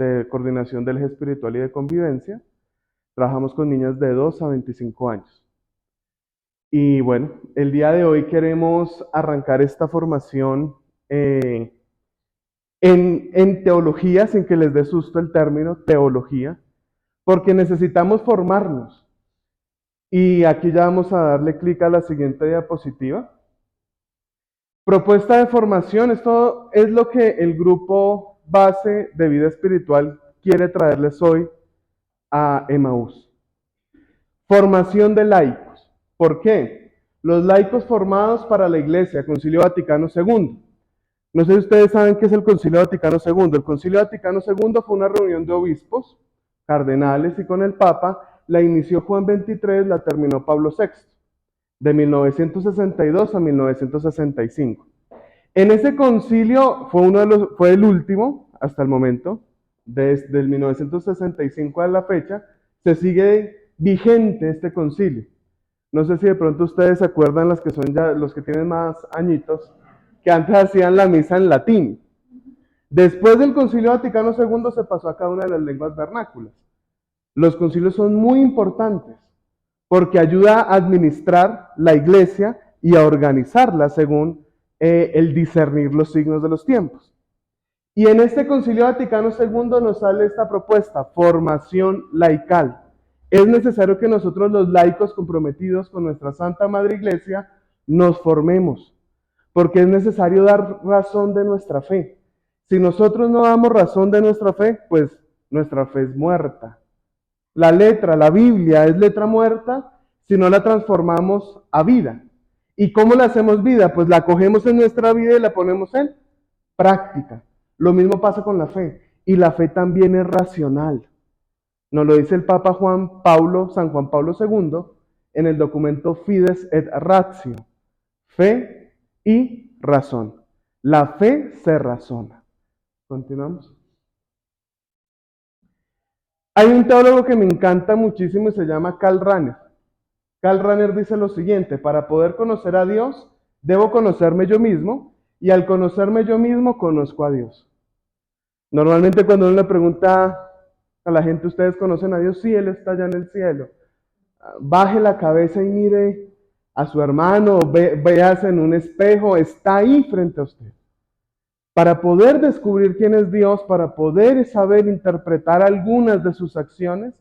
de coordinación del eje espiritual y de convivencia. Trabajamos con niñas de 2 a 25 años. Y bueno, el día de hoy queremos arrancar esta formación en teología, sin que les dé susto el término teología, porque necesitamos formarnos. Y aquí ya vamos a darle clic a la siguiente diapositiva. Propuesta de formación, esto es lo que el grupo base de vida espiritual quiere traerles hoy a Emaús. Formación de laicos. ¿Por qué? Los laicos formados para la Iglesia, Concilio Vaticano II. No sé si ustedes saben qué es el Concilio Vaticano II. El Concilio Vaticano II fue una reunión de obispos, cardenales y con el Papa. La inició Juan XXIII, la terminó Pablo VI, de 1962 a 1965. En ese concilio fue el último hasta el momento, desde el 1965 a la fecha, se sigue vigente este concilio. No sé si de pronto ustedes se acuerdan, los que son ya los que tienen más añitos, que antes hacían la misa en latín. Después del Concilio Vaticano II se pasó a cada una de las lenguas vernáculas. Los concilios son muy importantes porque ayuda a administrar la iglesia y a organizarla según el discernir los signos de los tiempos. Y en este Concilio Vaticano II nos sale esta propuesta, formación laical. Es necesario que nosotros los laicos comprometidos con nuestra Santa Madre Iglesia nos formemos, porque es necesario dar razón de nuestra fe. Si nosotros no damos razón de nuestra fe, pues nuestra fe es muerta. La letra, la Biblia es letra muerta si no la transformamos a vida. ¿Y cómo la hacemos vida? Pues la cogemos en nuestra vida y la ponemos en práctica. Lo mismo pasa con la fe. Y la fe también es racional. Nos lo dice el Papa San Juan Pablo II en el documento Fides et Ratio. Fe y razón. La fe se razona. Continuamos. Hay un teólogo que me encanta muchísimo y se llama Karl Rahner. Karl Rahner dice lo siguiente: para poder conocer a Dios, debo conocerme yo mismo, y al conocerme yo mismo, conozco a Dios. Normalmente cuando uno le pregunta a la gente, ¿ustedes conocen a Dios? Sí, Él está allá en el cielo. Baje la cabeza y mire a su hermano, véase en un espejo, está ahí frente a usted. Para poder descubrir quién es Dios, para poder saber interpretar algunas de sus acciones,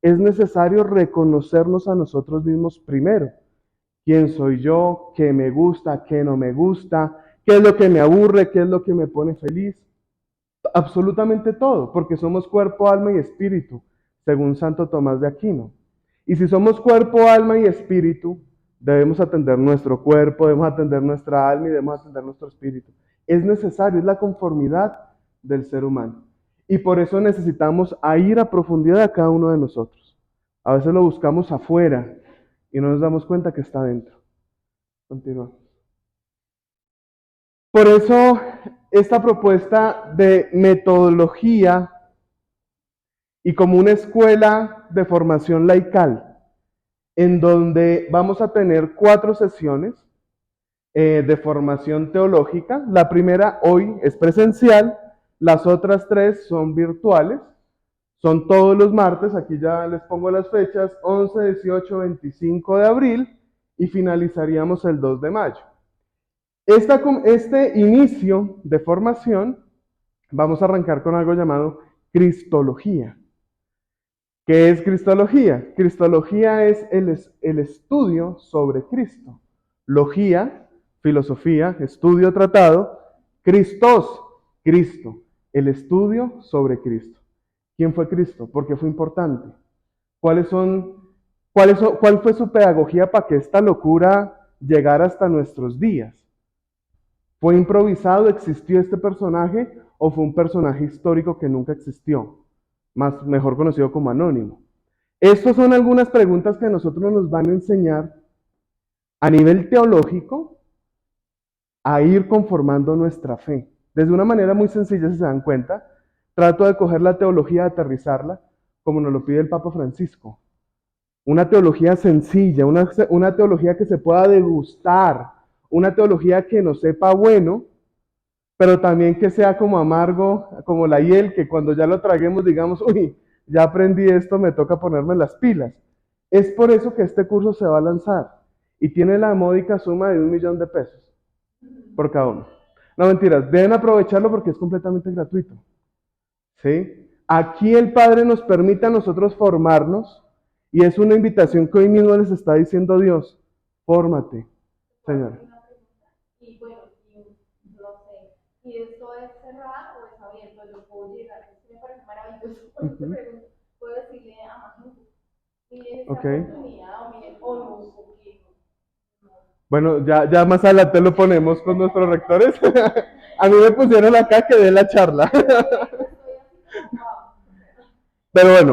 es necesario reconocernos a nosotros mismos primero. ¿Quién soy yo? ¿Qué me gusta? ¿Qué no me gusta? ¿Qué es lo que me aburre? ¿Qué es lo que me pone feliz? Absolutamente todo, porque somos cuerpo, alma y espíritu, según Santo Tomás de Aquino. Y si somos cuerpo, alma y espíritu, debemos atender nuestro cuerpo, debemos atender nuestra alma y debemos atender nuestro espíritu. Es necesario, es la conformidad del ser humano. Y por eso necesitamos ir a profundidad a cada uno de nosotros. A veces lo buscamos afuera y no nos damos cuenta que está dentro. Continuamos. Por eso, esta propuesta de metodología y como una escuela de formación laical, en donde vamos a tener 4 sesiones de formación teológica. La primera hoy es presencial, las otras 3 son virtuales, son todos los martes, aquí ya les pongo las fechas, 11, 18, 25 de abril, y finalizaríamos el 2 de mayo. Este inicio de formación, vamos a arrancar con algo llamado Cristología. ¿Qué es Cristología? Cristología es el estudio sobre Cristo. Logía, filosofía, estudio, tratado. Christos, Cristo, el estudio sobre Cristo. ¿Quién fue Cristo? ¿Por qué fue importante? ¿Cuál fue su pedagogía para que esta locura llegara hasta nuestros días? ¿Fue improvisado? ¿Existió este personaje? ¿O fue un personaje histórico que nunca existió? Mejor conocido como anónimo. Estas son algunas preguntas que a nosotros nos van a enseñar a nivel teológico a ir conformando nuestra fe. Desde una manera muy sencilla, si se dan cuenta, trato de coger la teología y aterrizarla como nos lo pide el Papa Francisco. Una teología sencilla, una teología que se pueda degustar, una teología que nos sepa bueno, pero también que sea como amargo, como la hiel, que cuando ya lo traguemos digamos, uy, ya aprendí esto, me toca ponerme las pilas. Es por eso que este curso se va a lanzar y tiene la módica suma de 1.000.000 de pesos por cada uno. No mentiras, deben aprovecharlo porque es completamente gratuito. ¿Sí? Aquí el Padre nos permite a nosotros formarnos y es una invitación que hoy mismo les está diciendo Dios, fórmate, Señor. Y bueno, no sé, ¿y esto es cerrado o es abierto? Yo puedo llegar, es que me parece maravilloso. Cuando te pregunto, puedo decirle a más gente, miren esta Ok. oportunidad, o miren, o no, porque no. Bueno, ya más adelante lo ponemos con nuestros rectores. A mí me pusieron acá que dé la charla. Estoy así como, wow. Pero bueno,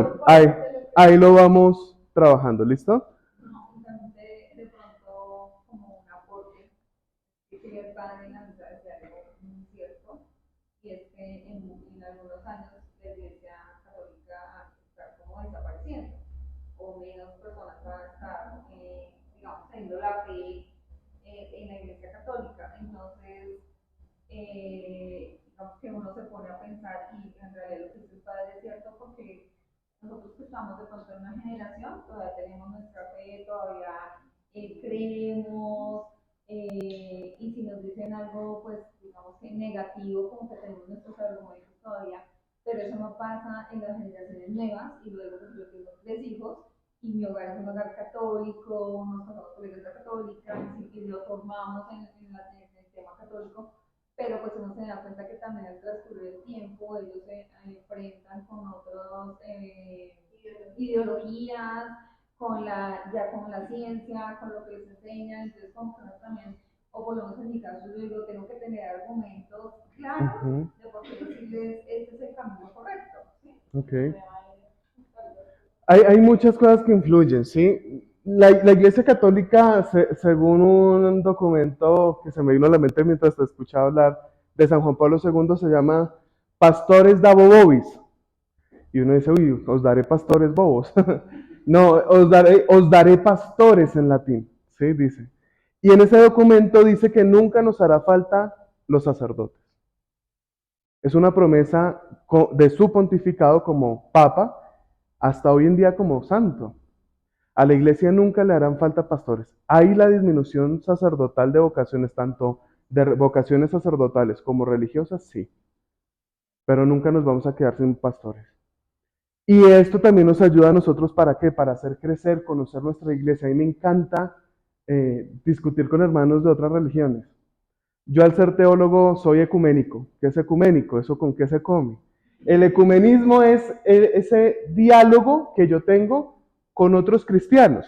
ahí lo vamos trabajando, ¿listo? No, únicamente de pronto como un aporte que quería el padre en la misa de algo muy cierto, y es que en algunos años la Iglesia Católica está como desapareciendo, o menos personas van a estar, digamos, teniendo la fe en la Iglesia Católica. Entonces, digamos que uno se pone a pensar, y en realidad lo que dice el padre es cierto, porque nosotros que estamos de pronto en una generación, todavía tenemos nuestra fe, todavía creemos, y si nos dicen algo, pues digamos que negativo, como que tenemos nuestros argumentos todavía, pero eso no pasa en las generaciones nuevas, y luego pues, yo tengo 3 hijos, y mi hogar es un hogar católico, nos casamos con la iglesia católica, y nos formamos en el tema católico, pero pues uno se da cuenta que también al transcurrir el tiempo ellos se enfrentan con otras ideologías, ya con la ciencia, con lo que les enseñan, entonces como que uno también, o por lo menos en mi caso yo digo, tengo que tener argumentos claros de por qué decirles este es el camino correcto. ¿Sí? Ok. Hay muchas cosas que influyen, ¿sí? La Iglesia Católica, según un documento que se me vino a la mente mientras te escuchaba hablar, de San Juan Pablo II, se llama Pastores Dabo Bobis. Y uno dice, uy, os daré pastores bobos. No, os daré pastores en latín, ¿sí? Dice. Y en ese documento dice que nunca nos hará falta los sacerdotes. Es una promesa de su pontificado como papa, hasta hoy en día como santo. A la iglesia nunca le harán falta pastores. Hay la disminución sacerdotal de vocaciones, tanto de vocaciones sacerdotales como religiosas, sí. Pero nunca nos vamos a quedar sin pastores. Y esto también nos ayuda a nosotros para qué? Para hacer crecer, conocer nuestra iglesia. A mí me encanta discutir con hermanos de otras religiones. Yo al ser teólogo soy ecuménico. ¿Qué es ecuménico? ¿Eso con qué se come? El ecumenismo es ese diálogo que yo tengo con otros cristianos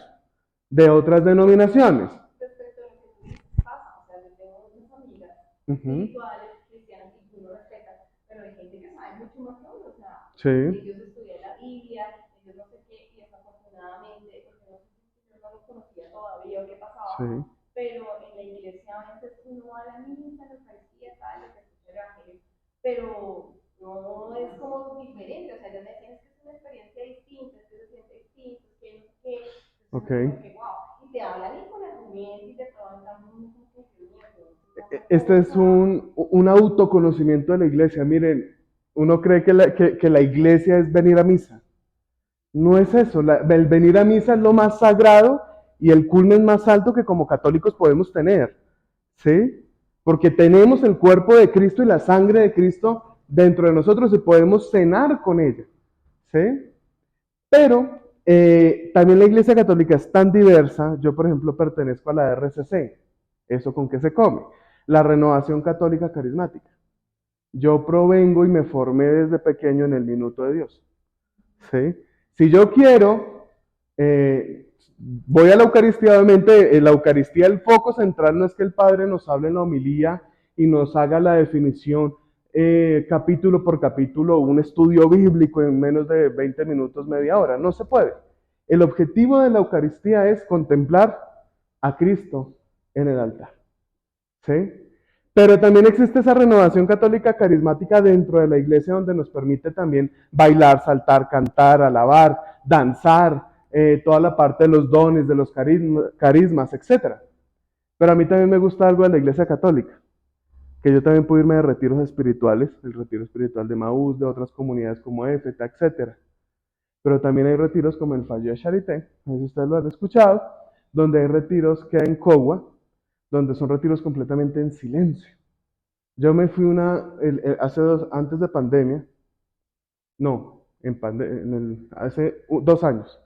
de otras denominaciones. Respecto a lo que tú dices, pasa, o sea, yo tengo muchas amigas Ujú. espirituales, cristianas, y uno respeta, pero hay gente que sabe mucho más que uno, o sea, Sí, ellos estudian la Biblia, ellos no sé qué, y desafortunadamente, porque no sé si yo no lo conocía todavía o qué sí, pasaba, pero en la iglesia a veces uno va a la misa, la Eucaristía, tal, lo que escucha el evangelio, pero no es como diferente, o sea, ya me decían es que es una experiencia distinta, es que se siente distinto, es que no sé qué, ok. entonces como que wow, y te hablan y con argumentos y te preguntan como que Este es un autoconocimiento de la iglesia. Miren, uno cree que la iglesia es venir a misa. No es eso. El venir a misa es lo más sagrado y el culmen más alto que como católicos podemos tener. ¿Sí? Porque tenemos el cuerpo de Cristo y la sangre de Cristo dentro de nosotros y podemos cenar con ella. ¿Sí? Pero también la Iglesia Católica es tan diversa. Yo, por ejemplo, pertenezco a la RCC. ¿Eso con qué se come? La Renovación Católica Carismática. Yo provengo y me formé desde pequeño en el minuto de Dios. ¿Sí? Si yo quiero, voy a la Eucaristía, obviamente, en la Eucaristía el foco central no es que el Padre nos hable en la homilía y nos haga la definición capítulo por capítulo, un estudio bíblico en menos de 20 minutos, media hora. No se puede. El objetivo de la Eucaristía es contemplar a Cristo en el altar. ¿Sí? Pero también existe esa renovación católica carismática dentro de la iglesia donde nos permite también bailar, saltar, cantar, alabar, danzar, toda la parte de los dones, de los carismas, etc. Pero a mí también me gusta algo de la iglesia católica. que yo también pude irme de retiros espirituales, el retiro espiritual de Maús, de otras comunidades como EFETA, etc. Pero también hay retiros como el Fallo de Charité, no sé si ustedes lo han escuchado, donde hay retiros que hay en Cogua, donde son retiros completamente en silencio. Yo me fui antes de pandemia, no, hace 2 años,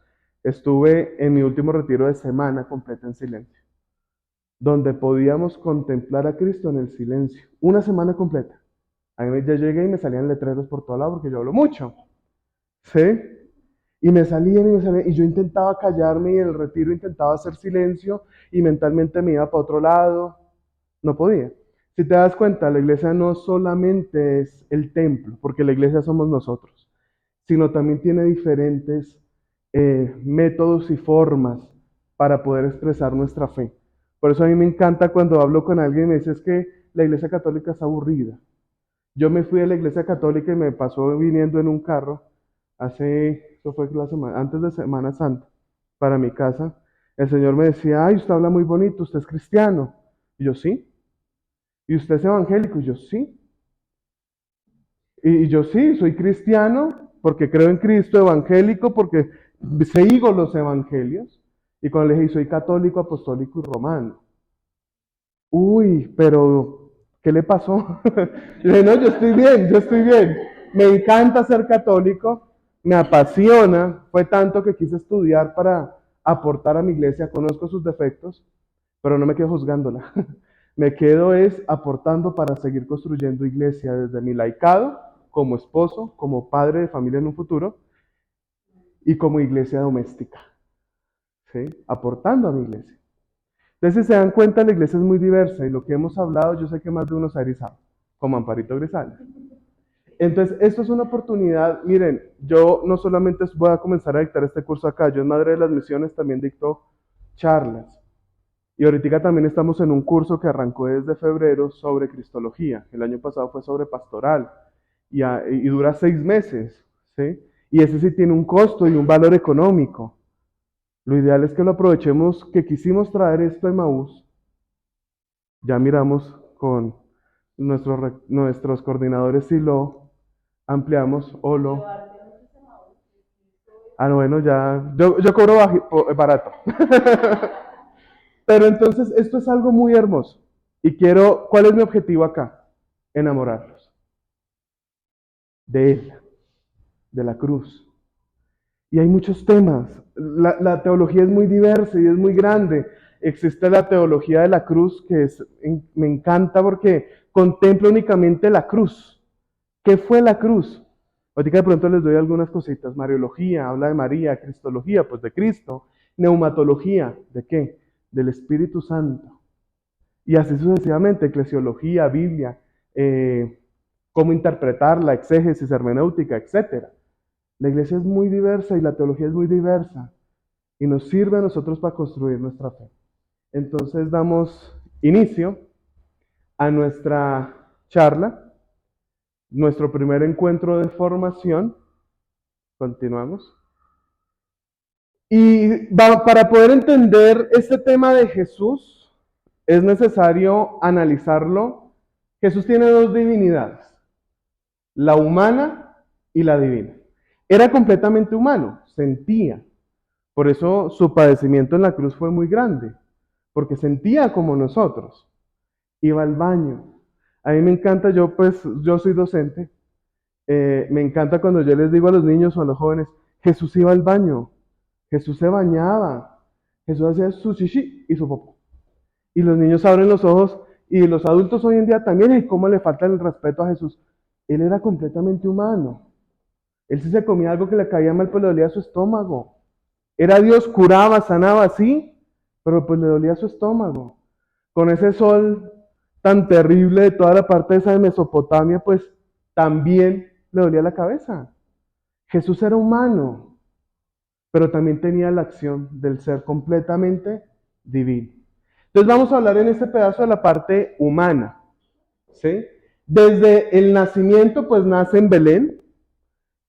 estuve en mi último retiro de semana completa en silencio, donde podíamos contemplar a Cristo en el silencio, una semana completa. A mí ya llegué y me salían letreros por todo lado porque yo hablo mucho, ¿sí? Y me salían, y yo intentaba callarme y en el retiro intentaba hacer silencio y mentalmente me iba para otro lado, no podía. Si te das cuenta, la iglesia no solamente es el templo, porque la iglesia somos nosotros, sino también tiene diferentes métodos y formas para poder expresar nuestra fe. Por eso a mí me encanta cuando hablo con alguien y me dice es que la iglesia católica es aburrida. Yo me fui a la iglesia católica y me pasó viniendo en un carro eso fue antes de Semana Santa, para mi casa. El Señor me decía, ay, usted habla muy bonito, usted es cristiano. Y yo, sí. ¿Y usted es evangélico? Y yo, sí. Y yo, sí, soy cristiano porque creo en Cristo, evangélico porque sigo los evangelios. Y cuando le dije, soy católico, apostólico y romano. Uy, pero, ¿qué le pasó? Yo dije, no, yo estoy bien, yo estoy bien. Me encanta ser católico, me apasiona. Fue tanto que quise estudiar para aportar a mi iglesia. Conozco sus defectos, pero no me quedo juzgándola. Me quedo es aportando para seguir construyendo iglesia desde mi laicado, como esposo, como padre de familia en un futuro y como iglesia doméstica, ¿sí? Aportando a mi iglesia. Entonces, si se dan cuenta, la iglesia es muy diversa y lo que hemos hablado, yo sé que más de uno se ha erizado, como Amparito Grisales. Entonces, esto es una oportunidad. Miren, yo no solamente voy a comenzar a dictar este curso acá, yo en Madre de las Misiones también dicto charlas. Y ahorita también estamos en un curso que arrancó desde febrero sobre Cristología. El año pasado fue sobre pastoral y dura 6 meses, ¿sí? Y ese sí tiene un costo y un valor económico. Lo ideal es que lo aprovechemos, que quisimos traer esto de Maús. Ya miramos con nuestros coordinadores si lo ampliamos o lo... Ah, bueno, ya, yo cobro barato. Pero entonces esto es algo muy hermoso. Y ¿cuál es mi objetivo acá? Enamorarlos de Él, de la cruz. Y hay muchos temas. La teología es muy diversa y es muy grande. Existe la teología de la cruz me encanta porque contempla únicamente la cruz. ¿Qué fue la cruz? Ahorita de pronto les doy algunas cositas. Mariología, habla de María. Cristología, pues de Cristo. Neumatología, ¿de qué? Del Espíritu Santo. Y así sucesivamente, eclesiología, Biblia, cómo interpretarla, exégesis, hermenéutica, etc. La iglesia es muy diversa y la teología es muy diversa y nos sirve a nosotros para construir nuestra fe. Entonces damos inicio a nuestra charla, nuestro primer encuentro de formación. Continuamos. Y para poder entender este tema de Jesús, es necesario analizarlo. Jesús tiene dos divinidades, la humana y la divina. Era completamente humano, sentía. Por eso su padecimiento en la cruz fue muy grande, porque sentía como nosotros. Iba al baño. A mí me encanta, yo soy docente, me encanta cuando yo les digo a los niños o a los jóvenes, Jesús iba al baño, Jesús se bañaba, Jesús hacía su chichi y su popó. Y los niños abren los ojos y los adultos hoy en día también, ¿y cómo le falta el respeto a Jesús? Él era completamente humano. Él si se comía algo que le caía mal, pues le dolía su estómago. Era Dios, curaba, sanaba, sí, pero pues le dolía su estómago. Con ese sol tan terrible de toda la parte esa de Mesopotamia, pues también le dolía la cabeza. Jesús era humano, pero también tenía la acción del ser completamente divino. Entonces vamos a hablar en este pedazo de la parte humana, ¿sí? Desde el nacimiento, pues nace en Belén.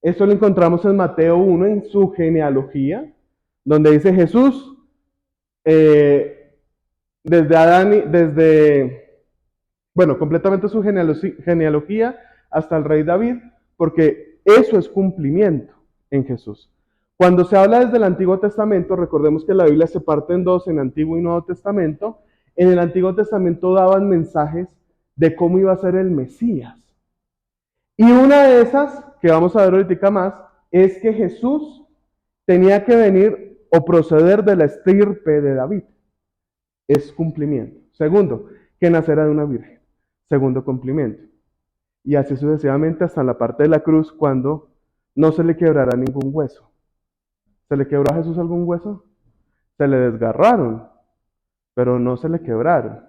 Esto lo encontramos en Mateo 1, en su genealogía, donde dice Jesús, desde bueno, completamente su genealogía hasta el rey David, porque eso es cumplimiento en Jesús. Cuando se habla desde el Antiguo Testamento, recordemos que la Biblia se parte en dos, en Antiguo y Nuevo Testamento. En el Antiguo Testamento daban mensajes de cómo iba a ser el Mesías. Y una de esas, que vamos a ver ahorita más, es que Jesús tenía que venir o proceder de la estirpe de David. Es cumplimiento. Segundo, que nacerá de una virgen. Segundo cumplimiento. Y así sucesivamente hasta la parte de la cruz, cuando no se le quebrará ningún hueso. ¿Se le quebró a Jesús algún hueso? Se le desgarraron, pero no se le quebraron.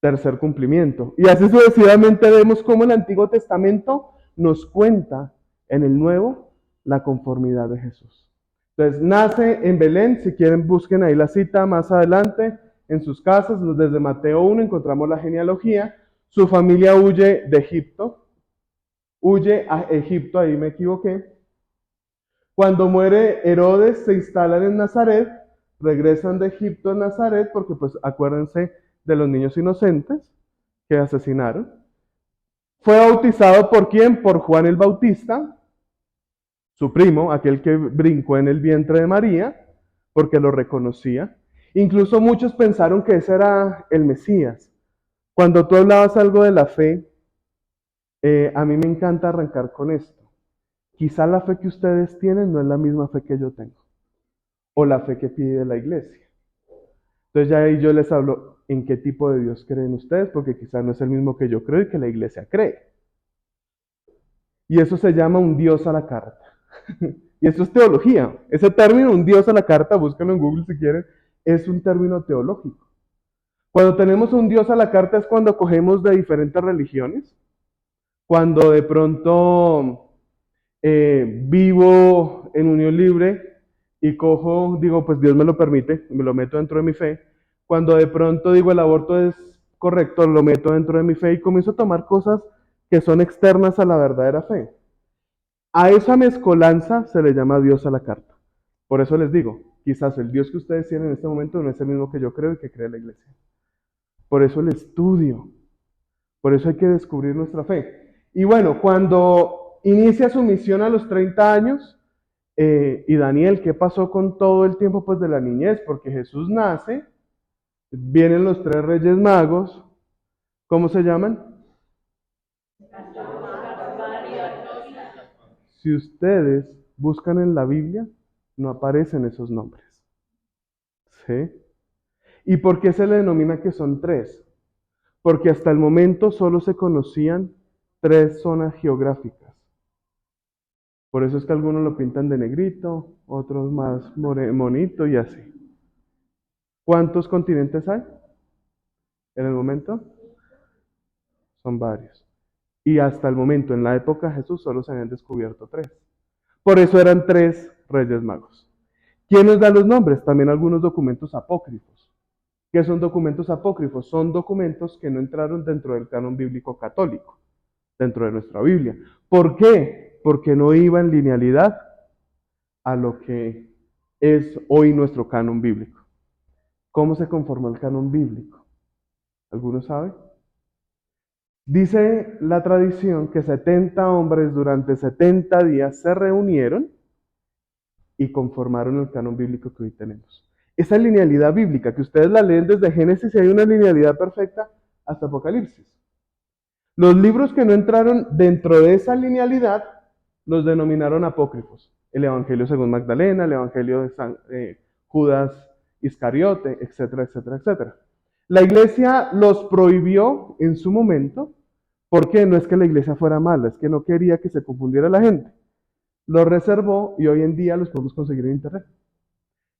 Tercer cumplimiento. Y así sucesivamente vemos cómo el Antiguo Testamento nos cuenta en el Nuevo la conformidad de Jesús. Entonces, nace en Belén, si quieren busquen ahí la cita más adelante, en sus casas, desde Mateo 1 encontramos la genealogía. Su familia huye de Egipto, huye a Egipto, ahí me equivoqué. Cuando muere Herodes, se instalan en Nazaret, regresan de Egipto a Nazaret, porque pues acuérdense de los niños inocentes que asesinaron. Fue bautizado por quién? Por Juan el Bautista, su primo, aquel que brincó en el vientre de María, porque lo reconocía. Incluso muchos pensaron que ese era el Mesías. Cuando tú hablabas algo de la fe, a mí me encanta arrancar con esto. Quizá la fe que ustedes tienen no es la misma fe que yo tengo, o la fe que pide la iglesia. Entonces ya ahí yo les hablo en qué tipo de Dios creen ustedes, porque quizá no es el mismo que yo creo y que la iglesia cree. Y eso se llama un Dios a la carta. Y eso es teología. Ese término, un Dios a la carta, búsquenlo en Google si quieren, es un término teológico. Cuando tenemos un Dios a la carta es cuando cogemos de diferentes religiones, cuando de pronto vivo en unión libre y cojo, digo, pues Dios me lo permite, me lo meto dentro de mi fe. Cuando de pronto digo el aborto es correcto, lo meto dentro de mi fe y comienzo a tomar cosas que son externas a la verdadera fe. A esa mezcolanza se le llama Dios a la carta. Por eso les digo, quizás el Dios que ustedes tienen en este momento no es el mismo que yo creo y que cree la iglesia. Por eso el estudio, por eso hay que descubrir nuestra fe. Y bueno, cuando inicia su misión a los 30 años, y Daniel, ¿qué pasó con todo el tiempo pues de la niñez? Porque Jesús nace, vienen los 3 reyes magos, ¿cómo se llaman? Si ustedes buscan en la Biblia, no aparecen esos nombres. ¿Sí? ¿Y por qué se le denomina que son 3? Porque hasta el momento solo se conocían 3 zonas geográficas. Por eso es que algunos lo pintan de negrito, otros más monito y así. ¿Cuántos continentes hay en el momento? Son varios. Y hasta el momento, en la época de Jesús, solo se habían descubierto 3. Por eso eran 3 reyes magos. ¿Quién nos da los nombres? También algunos documentos apócrifos. ¿Qué son documentos apócrifos? Son documentos que no entraron dentro del canon bíblico católico, dentro de nuestra Biblia. ¿Por qué? Porque no iba en linealidad a lo que es hoy nuestro canon bíblico. ¿Cómo se conformó el canon bíblico? ¿Alguno sabe? Dice la tradición que 70 hombres durante 70 días se reunieron y conformaron el canon bíblico que hoy tenemos. Esa linealidad bíblica, que ustedes la leen desde Génesis y hay una linealidad perfecta hasta Apocalipsis. Los libros que no entraron dentro de esa linealidad los denominaron apócrifos. El Evangelio según Magdalena, el Evangelio de Judas Iscariote, etcétera, etcétera, etcétera. La iglesia los prohibió en su momento. ¿Por qué? No es que la iglesia fuera mala, es que no quería que se confundiera la gente. Los reservó y hoy en día los podemos conseguir en internet.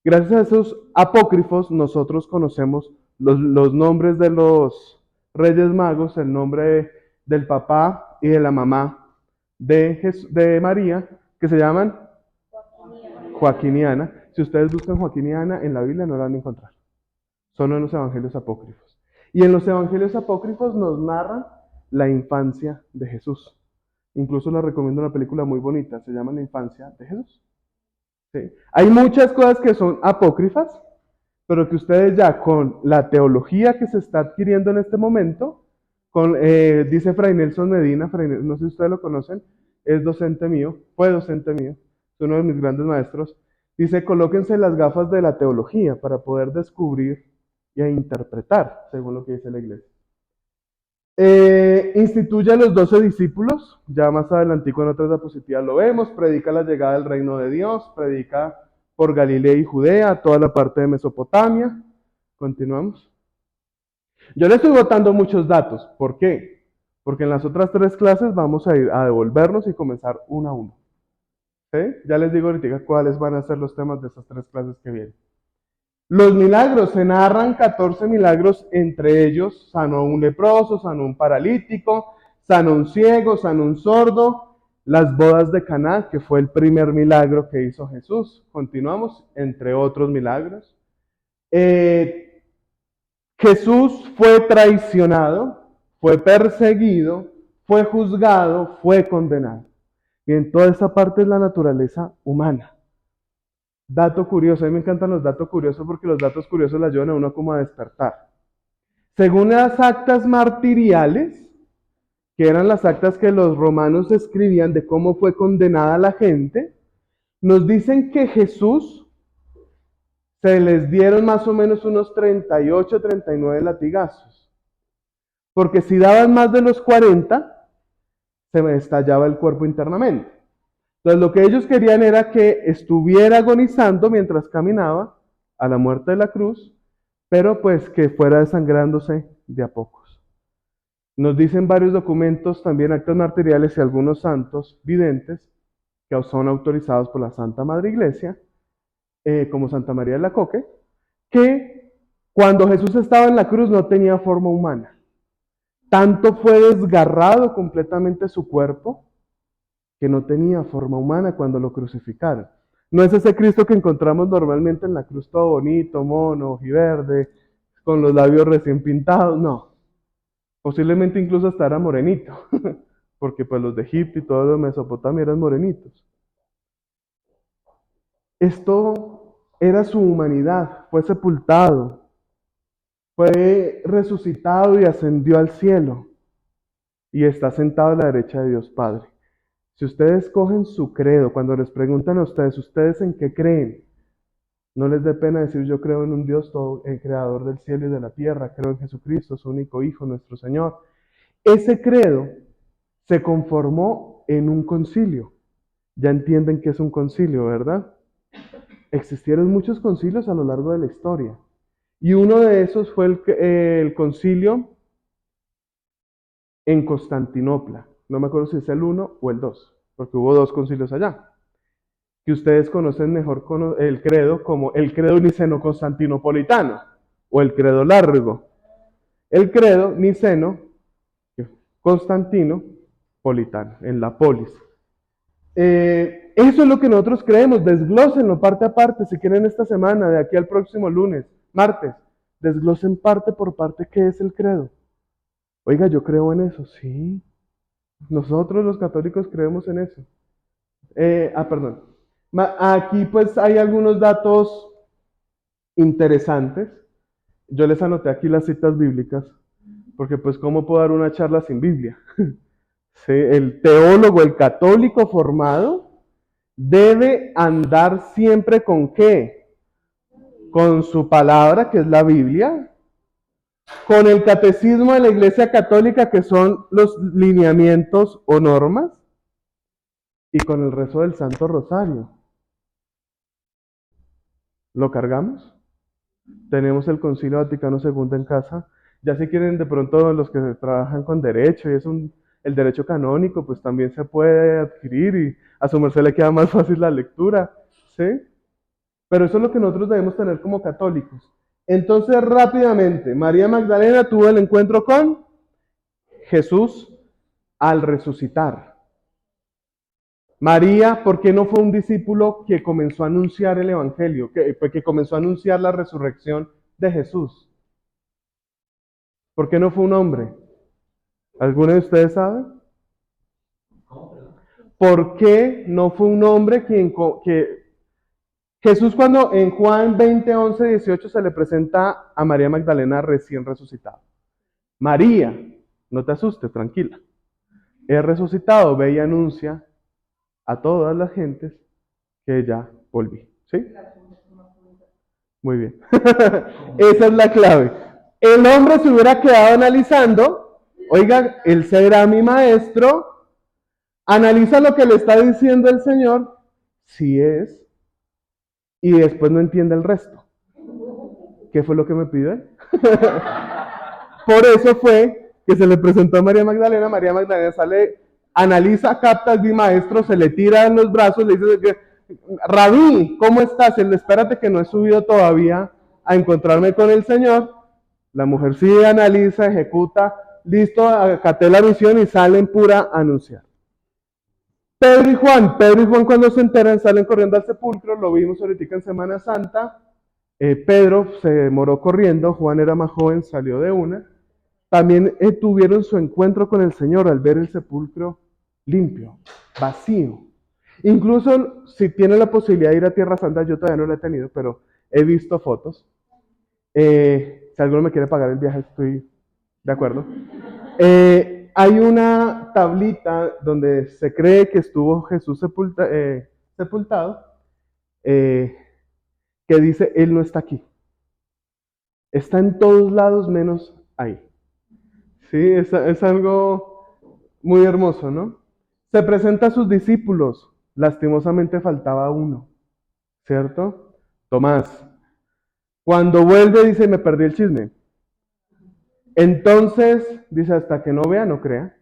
Gracias a esos apócrifos nosotros conocemos los nombres de los reyes magos, el nombre del papá y de la mamá de María, que se llaman Joaquín y Ana. Si ustedes buscan Joaquín y Ana en la Biblia no la van a encontrar, solo en los evangelios apócrifos. Y en los evangelios apócrifos nos narran la infancia de Jesús. Incluso les recomiendo una película muy bonita, se llama La infancia de Jesús. ¿Sí? Hay muchas cosas que son apócrifas, pero que ustedes ya con la teología que se está adquiriendo en este momento, Dice Fray Nelson Medina, no sé si ustedes lo conocen, es docente mío, fue docente mío, es uno de mis grandes maestros. Dice, colóquense las gafas de la teología para poder descubrir y interpretar, según lo que dice la iglesia. Instituye a los 12 discípulos, ya más adelantico en otras diapositivas lo vemos, predica la llegada del reino de Dios, predica por Galilea y Judea, toda la parte de Mesopotamia. Continuamos. Yo le estoy botando muchos datos. ¿Por qué? Porque en las otras 3 clases vamos a ir a devolvernos y comenzar uno a uno. ¿Sí? Ya les digo ahorita cuáles van a ser los temas de esas 3 clases que vienen. Los milagros, se narran 14 milagros, entre ellos sanó un leproso, sanó un paralítico, sanó un ciego, sanó un sordo, las bodas de Caná, que fue el primer milagro que hizo Jesús. Continuamos, entre otros milagros. Jesús fue traicionado, fue perseguido, fue juzgado, fue condenado. Bien, toda esa parte es la naturaleza humana. Dato curioso, a mí me encantan los datos curiosos porque los datos curiosos le ayudan a uno como a despertar. Según las actas martiriales, que eran las actas que los romanos escribían de cómo fue condenada la gente, nos dicen que Jesús se les dieron más o menos unos 38, 39 latigazos. Porque si daban más de los 40, se me estallaba el cuerpo internamente. Entonces lo que ellos querían era que estuviera agonizando mientras caminaba a la muerte de la cruz, pero pues que fuera desangrándose de a pocos. Nos dicen varios documentos, también actas martiriales y algunos santos videntes, que son autorizados por la Santa Madre Iglesia, como Santa María de la Coque, que cuando Jesús estaba en la cruz no tenía forma humana. Tanto fue desgarrado completamente su cuerpo que no tenía forma humana cuando lo crucificaron. No es ese Cristo que encontramos normalmente en la cruz, todo bonito, mono, ojiverde, con los labios recién pintados, no. Posiblemente incluso hasta era morenito, porque pues los de Egipto y todos los de Mesopotamia eran morenitos. Esto era su humanidad, fue sepultado, fue resucitado y ascendió al cielo y está sentado a la derecha de Dios Padre. Si ustedes cogen su credo, cuando les preguntan a ¿ustedes en qué creen? No les dé pena decir yo creo en un Dios todo, el creador del cielo y de la tierra, creo en Jesucristo, su único Hijo, nuestro Señor. Ese credo se conformó en un concilio. Ya entienden qué es un concilio, ¿verdad? Existieron muchos concilios a lo largo de la historia. Y uno de esos fue el concilio en Constantinopla. No me acuerdo si es el 1 o el 2, porque hubo 2 concilios allá. Que ustedes conocen mejor el credo como el credo niceno-constantinopolitano o el credo largo. El credo niceno-constantinopolitano, en la polis. Eso es lo que nosotros creemos, desglósenlo parte a parte, si quieren esta semana, de aquí al próximo lunes, martes, desglosen parte por parte qué es el credo. Oiga, yo creo en eso, sí. Nosotros los católicos creemos en eso. Perdón. Aquí pues hay algunos datos interesantes. Yo les anoté aquí las citas bíblicas, porque pues ¿cómo puedo dar una charla sin Biblia? ¿Sí? El teólogo, el católico formado, debe andar siempre ¿con qué? Con su palabra, que es la Biblia, con el catecismo de la Iglesia Católica, que son los lineamientos o normas, y con el rezo del Santo Rosario. ¿Lo cargamos? Tenemos el Concilio Vaticano II en casa. Ya si quieren de pronto los que trabajan con derecho y el derecho canónico, pues también se puede adquirir y a su merced le queda más fácil la lectura, ¿sí? Pero eso es lo que nosotros debemos tener como católicos. Entonces, rápidamente, María Magdalena tuvo el encuentro con Jesús al resucitar. María, ¿por qué no fue un discípulo que comenzó a anunciar el Evangelio, que comenzó a anunciar la resurrección de Jesús? ¿Por qué no fue un hombre? ¿Alguno de ustedes sabe? ¿Por qué no fue un hombre que Jesús, cuando en Juan 20, 11, 18 se le presenta a María Magdalena recién resucitada? María no te asustes, tranquila. He resucitado, ve y anuncia a todas las gentes que ya volví. ¿Sí? Muy bien. Esa es la clave. El hombre se hubiera quedado analizando, oiga, él será mi maestro, analiza lo que le está diciendo el Señor, si es, y después no entiende el resto. ¿Qué fue lo que me pidió él? Por eso fue que se le presentó a María Magdalena sale, analiza, capta, es mi maestro, se le tira en los brazos, le dice, Rabí, ¿cómo estás? Él, espérate que no he subido todavía a encontrarme con el Señor. La mujer sí analiza, ejecuta, listo, acaté la misión y salen pura a anunciar. Pedro y Juan cuando se enteran salen corriendo al sepulcro, lo vimos ahorita en Semana Santa. Pedro se demoró corriendo, Juan era más joven, salió de una. También tuvieron su encuentro con el Señor al ver el sepulcro limpio, vacío. Incluso si tienen la posibilidad de ir a Tierra Santa, yo todavía no la he tenido, pero he visto fotos. Si alguno me quiere pagar el viaje, estoy de acuerdo. Hay una tablita donde se cree que estuvo Jesús sepultado, que dice, Él no está aquí. Está en todos lados menos ahí. Sí, es algo muy hermoso, ¿no? Se presenta a sus discípulos. Lastimosamente faltaba uno, ¿cierto? Tomás. Cuando vuelve dice, me perdí el chisme. Entonces, dice, hasta que no vea, no crea.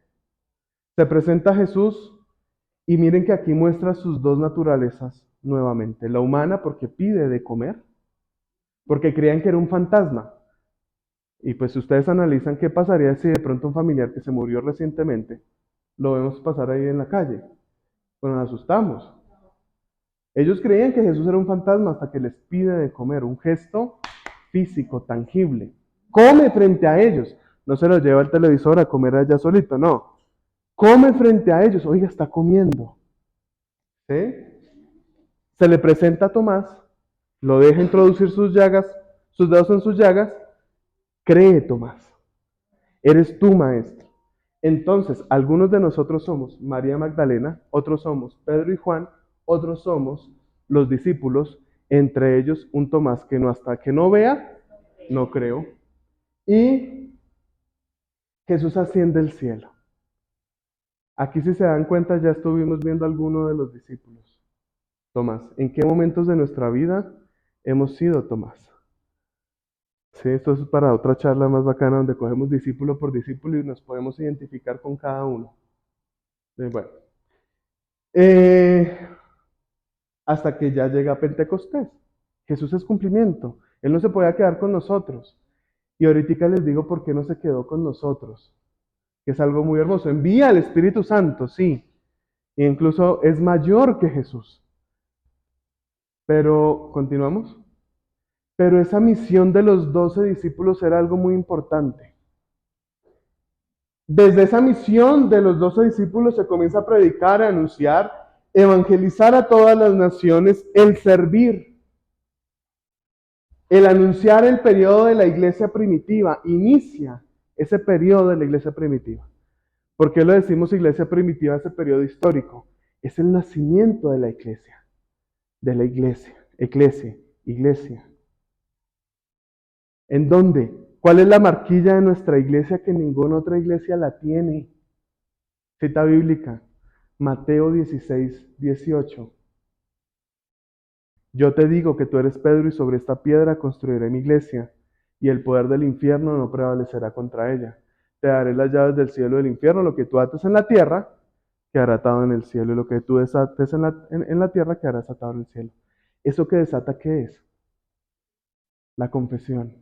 Se presenta a Jesús y miren que aquí muestra sus dos naturalezas nuevamente. La humana porque pide de comer, porque creían que era un fantasma. Y pues ustedes analizan qué pasaría si de pronto un familiar que se murió recientemente lo vemos pasar ahí en la calle. Bueno, nos asustamos. Ellos creían que Jesús era un fantasma hasta que les pide de comer, un gesto físico, tangible. Come frente a ellos. No se los lleva al televisor a comer allá solito, no. Come frente a ellos. Oiga, está comiendo. ¿Sí? Se le presenta a Tomás, lo deja introducir sus llagas, sus dedos en sus llagas. Cree, Tomás. Eres tu maestro. Entonces, algunos de nosotros somos María Magdalena, otros somos Pedro y Juan, otros somos los discípulos, entre ellos un Tomás que no hasta que no vea, no creo. Y Jesús asciende al cielo. Aquí si se dan cuenta ya estuvimos viendo a alguno de los discípulos. Tomás, ¿en qué momentos de nuestra vida hemos sido Tomás? Sí, esto es para otra charla más bacana donde cogemos discípulo por discípulo y nos podemos identificar con cada uno. Bueno, hasta que ya llega Pentecostés. Jesús es cumplimiento. Él no se podía quedar con nosotros. Y ahorita les digo por qué no se quedó con nosotros, que es algo muy hermoso. Envía al Espíritu Santo, sí. E incluso es mayor que Jesús. Pero, ¿continuamos? Pero esa misión de los 12 discípulos era algo muy importante. Desde esa misión de los 12 discípulos se comienza a predicar, a anunciar, evangelizar a todas las naciones, el servir, el anunciar el periodo de la iglesia primitiva, inicia ese periodo de la iglesia primitiva. ¿Por qué lo decimos iglesia primitiva, ese periodo histórico? Es el nacimiento de la iglesia, iglesia. ¿En dónde? ¿Cuál es la marquilla de nuestra iglesia que ninguna otra iglesia la tiene? Cita bíblica, Mateo 16, 18. Yo te digo que tú eres Pedro y sobre esta piedra construiré mi iglesia y el poder del infierno no prevalecerá contra ella. Te daré las llaves del cielo y del infierno, lo que tú ates en la tierra quedará atado en el cielo y lo que tú desates en la tierra quedará desatado en el cielo. ¿Eso que desata qué es? La confesión.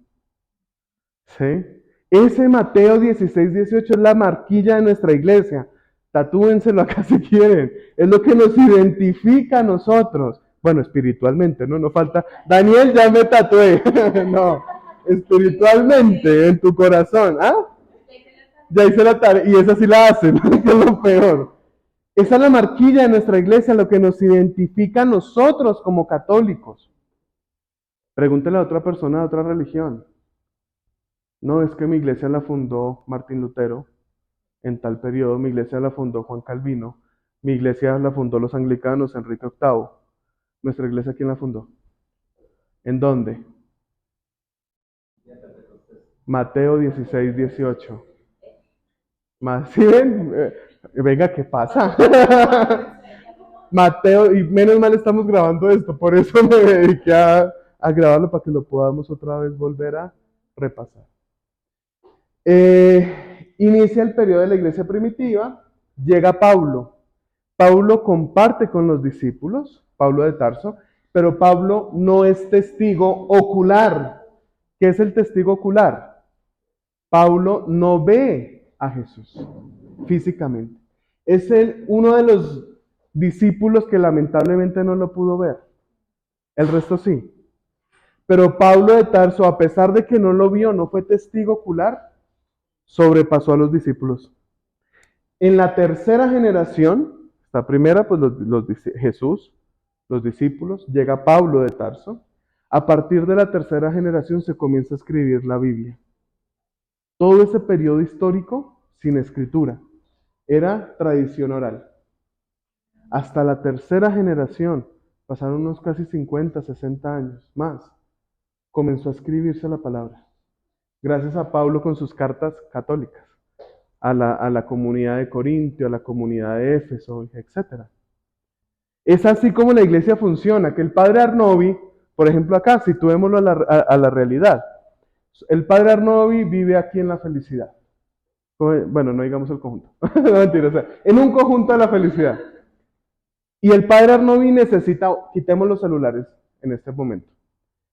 ¿Sí? Ese Mateo 16, 18 es la marquilla de nuestra iglesia. Tatúenselo acá si quieren. Es lo que nos identifica a nosotros. Bueno, espiritualmente, ¿no? No falta. Daniel, ya me tatué. No, espiritualmente, en tu corazón. ¿Ah? Ya hice la tarea. Y esa sí la hacen, que es lo peor. Esa es la marquilla de nuestra iglesia, lo que nos identifica a nosotros como católicos. Pregúntele a otra persona de otra religión. No, es que mi iglesia la fundó Martín Lutero. en tal periodo. Mi iglesia la fundó Juan Calvino. Mi iglesia la fundó los anglicanos, Enrique VIII. ¿Nuestra iglesia quién la fundó? ¿En dónde? Mateo 16, 18. Más, ¿sí ven? Venga, ¿qué pasa? Mateo, y menos mal estamos grabando esto, por eso me dediqué a grabarlo para que lo podamos otra vez volver a repasar. Inicia el periodo de la iglesia primitiva, llega Pablo. Pablo comparte con los discípulos, Pablo de Tarso, pero Pablo no es testigo ocular. ¿Qué es el testigo ocular? Pablo no ve a Jesús físicamente. Es uno de los discípulos que lamentablemente no lo pudo ver. El resto sí. Pero Pablo de Tarso, a pesar de que no lo vio, no fue testigo ocular, sobrepasó a los discípulos. En la tercera generación, la primera, pues Jesús, los discípulos, llega Pablo de Tarso. A partir de la tercera generación se comienza a escribir la Biblia. Todo ese periodo histórico sin escritura era tradición oral. Hasta la tercera generación, pasaron unos casi 50, 60 años más, comenzó a escribirse la palabra. Gracias a Pablo con sus cartas católicas, a la comunidad de Corintio, a la comunidad de Éfeso, etc. Es así como la iglesia funciona, que el padre Arnobi, por ejemplo acá, situémoslo a la realidad. El padre Arnobi vive aquí en la felicidad. Bueno, no digamos el conjunto. No, mentira, o sea, en un conjunto de la felicidad. Y el padre Arnobi necesita, quitemos los celulares en este momento,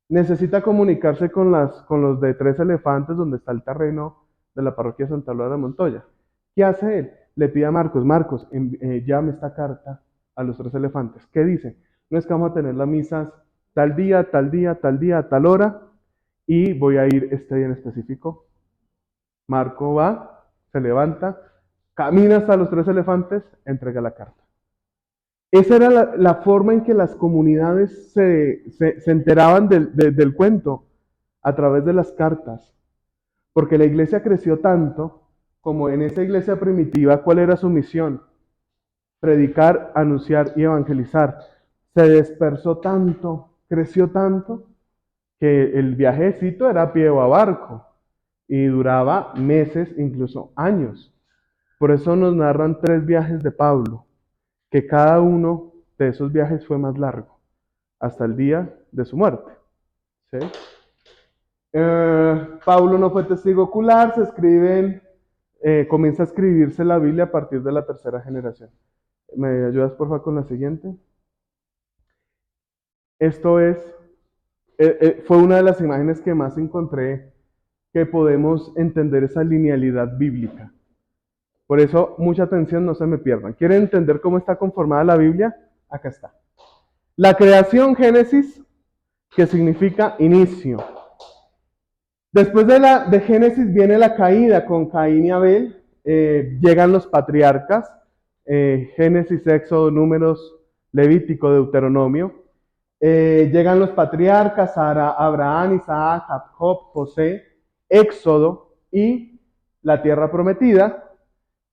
necesita comunicarse con los de Tres Elefantes, donde está el terreno de la parroquia de Santa Laura de Montoya. ¿Qué hace él? Le pide a Marcos, llame esta carta a los Tres Elefantes. ¿Qué dice? No es que vamos a tener las misas tal día, tal día, tal día, tal hora, y voy a ir este día en específico. Marco va, se levanta, camina hasta los Tres Elefantes, entrega la carta. Esa era la forma en que las comunidades se enteraban del cuento, a través de las cartas. Porque la iglesia creció tanto, como en esa iglesia primitiva, ¿cuál era su misión? Predicar, anunciar y evangelizar. Se dispersó tanto, creció tanto, que el viajecito era a pie o a barco. Y duraba meses, incluso años. Por eso nos narran 3 viajes de Pablo, que cada uno de esos viajes fue más largo, hasta el día de su muerte. ¿Sí? Pablo no fue testigo ocular, comienza a escribirse la Biblia a partir de la tercera generación. ¿Me ayudas por favor con la siguiente? Esto fue una de las imágenes que más encontré que podemos entender esa linealidad bíblica. Por eso, mucha atención, no se me pierdan. ¿Quieren entender cómo está conformada la Biblia? Acá está. La creación, Génesis, que significa inicio. Después de Génesis viene la caída con Caín y Abel. Llegan los patriarcas, Génesis, Éxodo, Números, Levítico, Deuteronomio. Llegan los patriarcas, Abraham, Isaac, Jacob, José, Éxodo y la tierra prometida.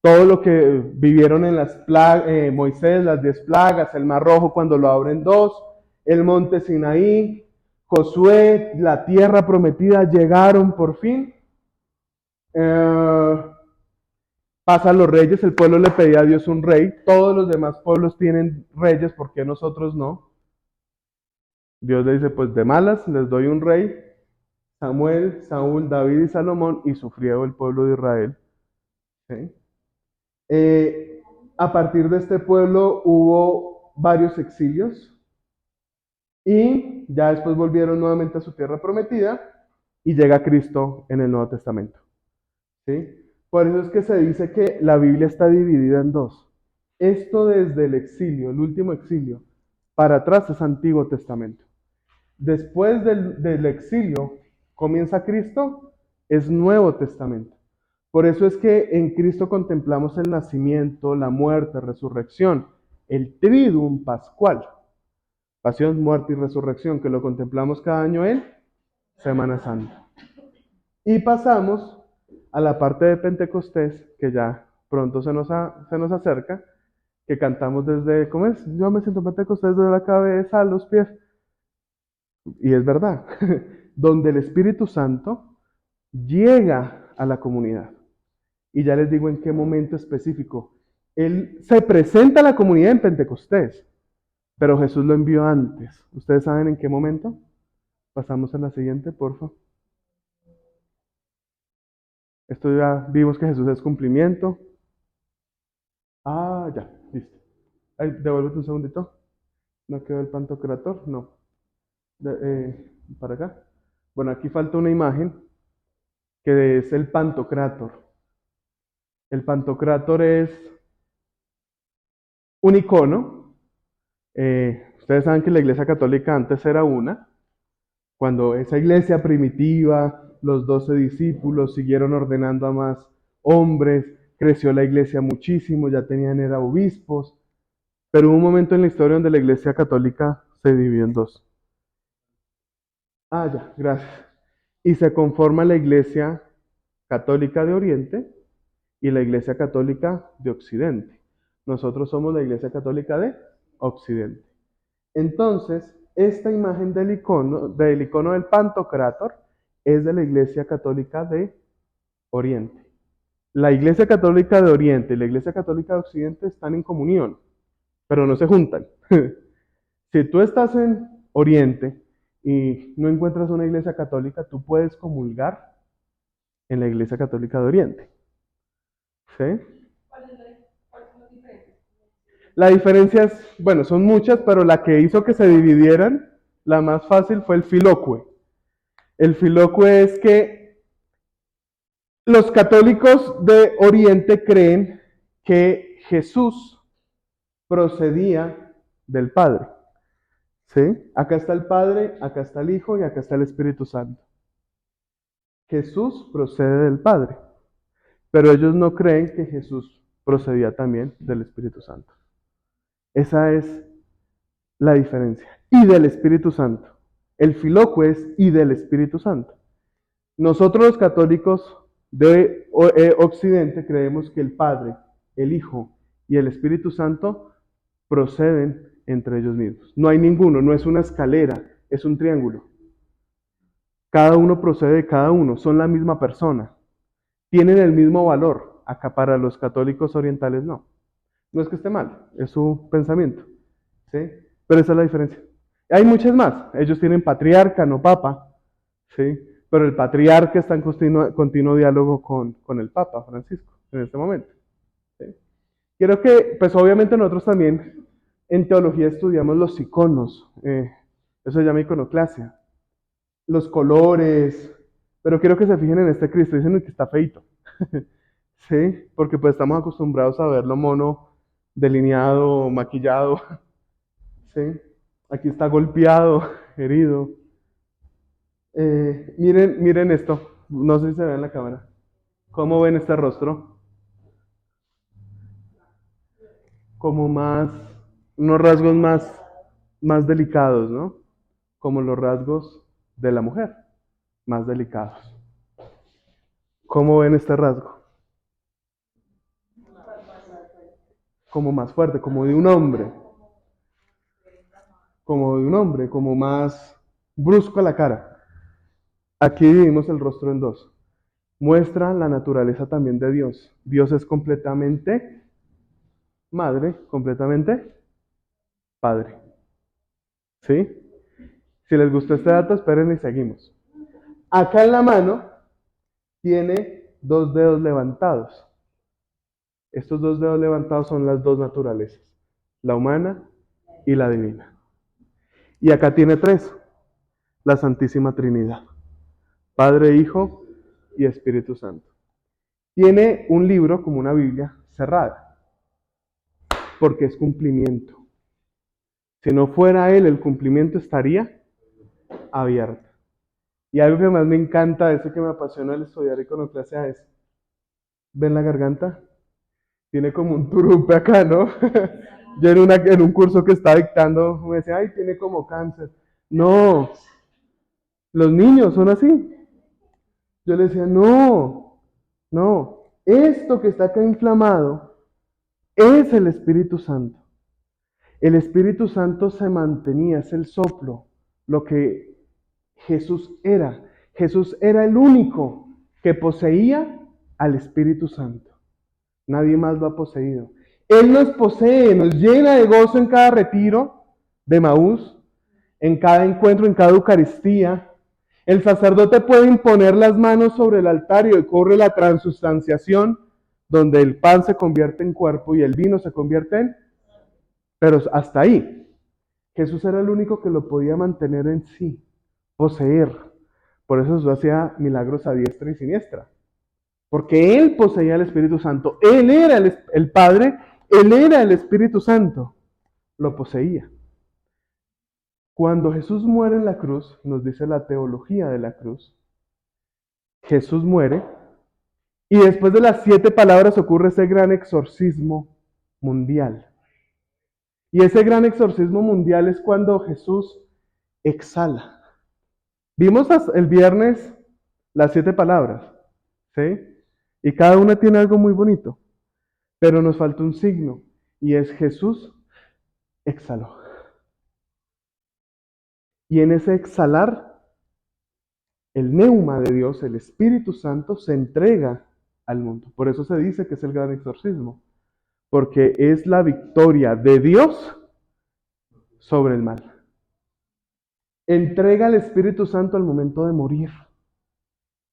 Todo lo que vivieron en las plagas, Moisés, las 10 plagas, el Mar Rojo cuando lo abren 2, el monte Sinaí, Josué, la tierra prometida, llegaron por fin. Pasan los reyes, el pueblo le pedía a Dios un rey, todos los demás pueblos tienen reyes, ¿por qué nosotros no? Dios le dice, pues de malas les doy un rey, Samuel, Saúl, David y Salomón, y sufrió el pueblo de Israel. ¿Sí? A partir de este pueblo hubo varios exilios y ya después volvieron nuevamente a su tierra prometida y llega Cristo en el Nuevo Testamento. ¿Sí? Por eso es que se dice que la Biblia está dividida en 2. Esto desde el exilio, el último exilio, para atrás es Antiguo Testamento. Después del exilio comienza Cristo, es Nuevo Testamento. Por eso es que en Cristo contemplamos el nacimiento, la muerte, resurrección, el triduum pascual, pasión, muerte y resurrección, que lo contemplamos cada año en Semana Santa. Y pasamos a la parte de Pentecostés, que ya pronto se nos acerca, que cantamos desde, ¿cómo es? Yo me siento pentecostés desde la cabeza a los pies. Y es verdad, donde el Espíritu Santo llega a la comunidad. Y ya les digo en qué momento específico. Él se presenta a la comunidad en Pentecostés, pero Jesús lo envió antes. ¿Ustedes saben en qué momento? Pasamos a la siguiente, por favor. Esto ya vimos que Jesús es cumplimiento. Ah, ya, listo. Ay, devuélvete un segundito. ¿No quedó el pantocrator? No. Para acá. Bueno, aquí falta una imagen que es el pantocrátor. El pantocrátor es un icono. Ustedes saben que la iglesia católica antes era una. Cuando esa iglesia primitiva, los 12 discípulos siguieron ordenando a más hombres, creció la iglesia muchísimo, ya tenían era obispos, pero hubo un momento en la historia donde la iglesia católica se dividió en dos. Ah, ya, gracias. Y se conforma la iglesia católica de Oriente y la iglesia católica de Occidente. Nosotros somos la iglesia católica de Occidente. Entonces, esta imagen del icono del Pantocrátor es de la Iglesia Católica de Oriente. La Iglesia Católica de Oriente y la Iglesia Católica de Occidente están en comunión, pero no se juntan. Si tú estás en Oriente y no encuentras una iglesia católica, tú puedes comulgar en la Iglesia Católica de Oriente. ¿Sí? ¿Cuáles son las diferencias? La diferencia es, bueno, son muchas, pero la que hizo que se dividieran, la más fácil fue el filocue. El filocue es que los católicos de Oriente creen que Jesús procedía del Padre. ¿Sí? Acá está el Padre, acá está el Hijo y acá está el Espíritu Santo. Jesús procede del Padre, pero ellos no creen que Jesús procedía también del Espíritu Santo. Esa es la diferencia. Y del Espíritu Santo. El filocue es y del Espíritu Santo. Nosotros los católicos de Occidente creemos que el Padre, el Hijo y el Espíritu Santo proceden entre ellos mismos. No hay ninguno, no es una escalera, es un triángulo. Cada uno procede de cada uno, son la misma persona. Tienen el mismo valor. Acá para los católicos orientales no. No es que esté mal, es su pensamiento. ¿Sí? Pero esa es la diferencia. Hay muchas más. Ellos tienen patriarca, no papa. ¿Sí? Pero el patriarca está en continuo diálogo con el Papa Francisco en este momento. ¿Sí? Quiero que, pues obviamente nosotros también en teología estudiamos los iconos. Eso se llama iconoclasia. Los colores. Pero quiero que se fijen en este Cristo. Dicen que está feito. ¿Sí? Porque pues estamos acostumbrados a verlo mono, delineado, maquillado. ¿Sí? Aquí está golpeado, herido. Miren esto, no sé si se ve en la cámara. ¿Cómo ven este rostro? Como unos rasgos más delicados, ¿no? Como los rasgos de la mujer, más delicados. ¿Cómo ven este rasgo? Como más fuerte, como de un hombre. Como de un hombre, como más brusco a la cara. Aquí dividimos el rostro en dos. Muestra la naturaleza también de Dios. Dios es completamente madre, completamente padre. ¿Sí? Si les gustó este dato, esperen y seguimos. Acá en la mano tiene dos dedos levantados. Estos dos dedos levantados son las dos naturalezas, la humana y la divina. Y acá tiene tres, la Santísima Trinidad, Padre, Hijo y Espíritu Santo. Tiene un libro como una Biblia cerrada, porque es cumplimiento. Si no fuera él, el cumplimiento estaría abierto. Y algo que más me encanta, eso que me apasiona al estudiar iconoclasia es, ¿ven la garganta? Tiene como un turupe acá, ¿no? Yo en un curso que estaba dictando me decía, ay, tiene como cáncer. No, los niños son así. Yo le decía, no, Esto que está acá inflamado es el Espíritu Santo. El Espíritu Santo se mantenía, es el soplo, lo que Jesús era. Jesús era el único que poseía al Espíritu Santo. Nadie más lo ha poseído. Él nos posee, nos llena de gozo en cada retiro de Maús, en cada encuentro, en cada Eucaristía. El sacerdote puede imponer las manos sobre el altar y ocurre la transustanciación, donde el pan se convierte en cuerpo y el vino se convierte en... Pero hasta ahí. Jesús era el único que lo podía mantener en sí, poseer. Por eso Jesús hacía milagros a diestra y siniestra. Porque Él poseía el Espíritu Santo. Él era el Padre, Él era el Espíritu Santo. Lo poseía. Cuando Jesús muere en la cruz, nos dice la teología de la cruz, Jesús muere y después de las 7 palabras ocurre ese gran exorcismo mundial. Y ese gran exorcismo mundial es cuando Jesús exhala. Vimos el viernes las 7 palabras, ¿sí? Y cada una tiene algo muy bonito, pero nos falta un signo y es Jesús exhaló. Y en ese exhalar, el neuma de Dios, el Espíritu Santo, se entrega al mundo. Por eso se dice que es el gran exorcismo, porque es la victoria de Dios sobre el mal. Entrega al Espíritu Santo al momento de morir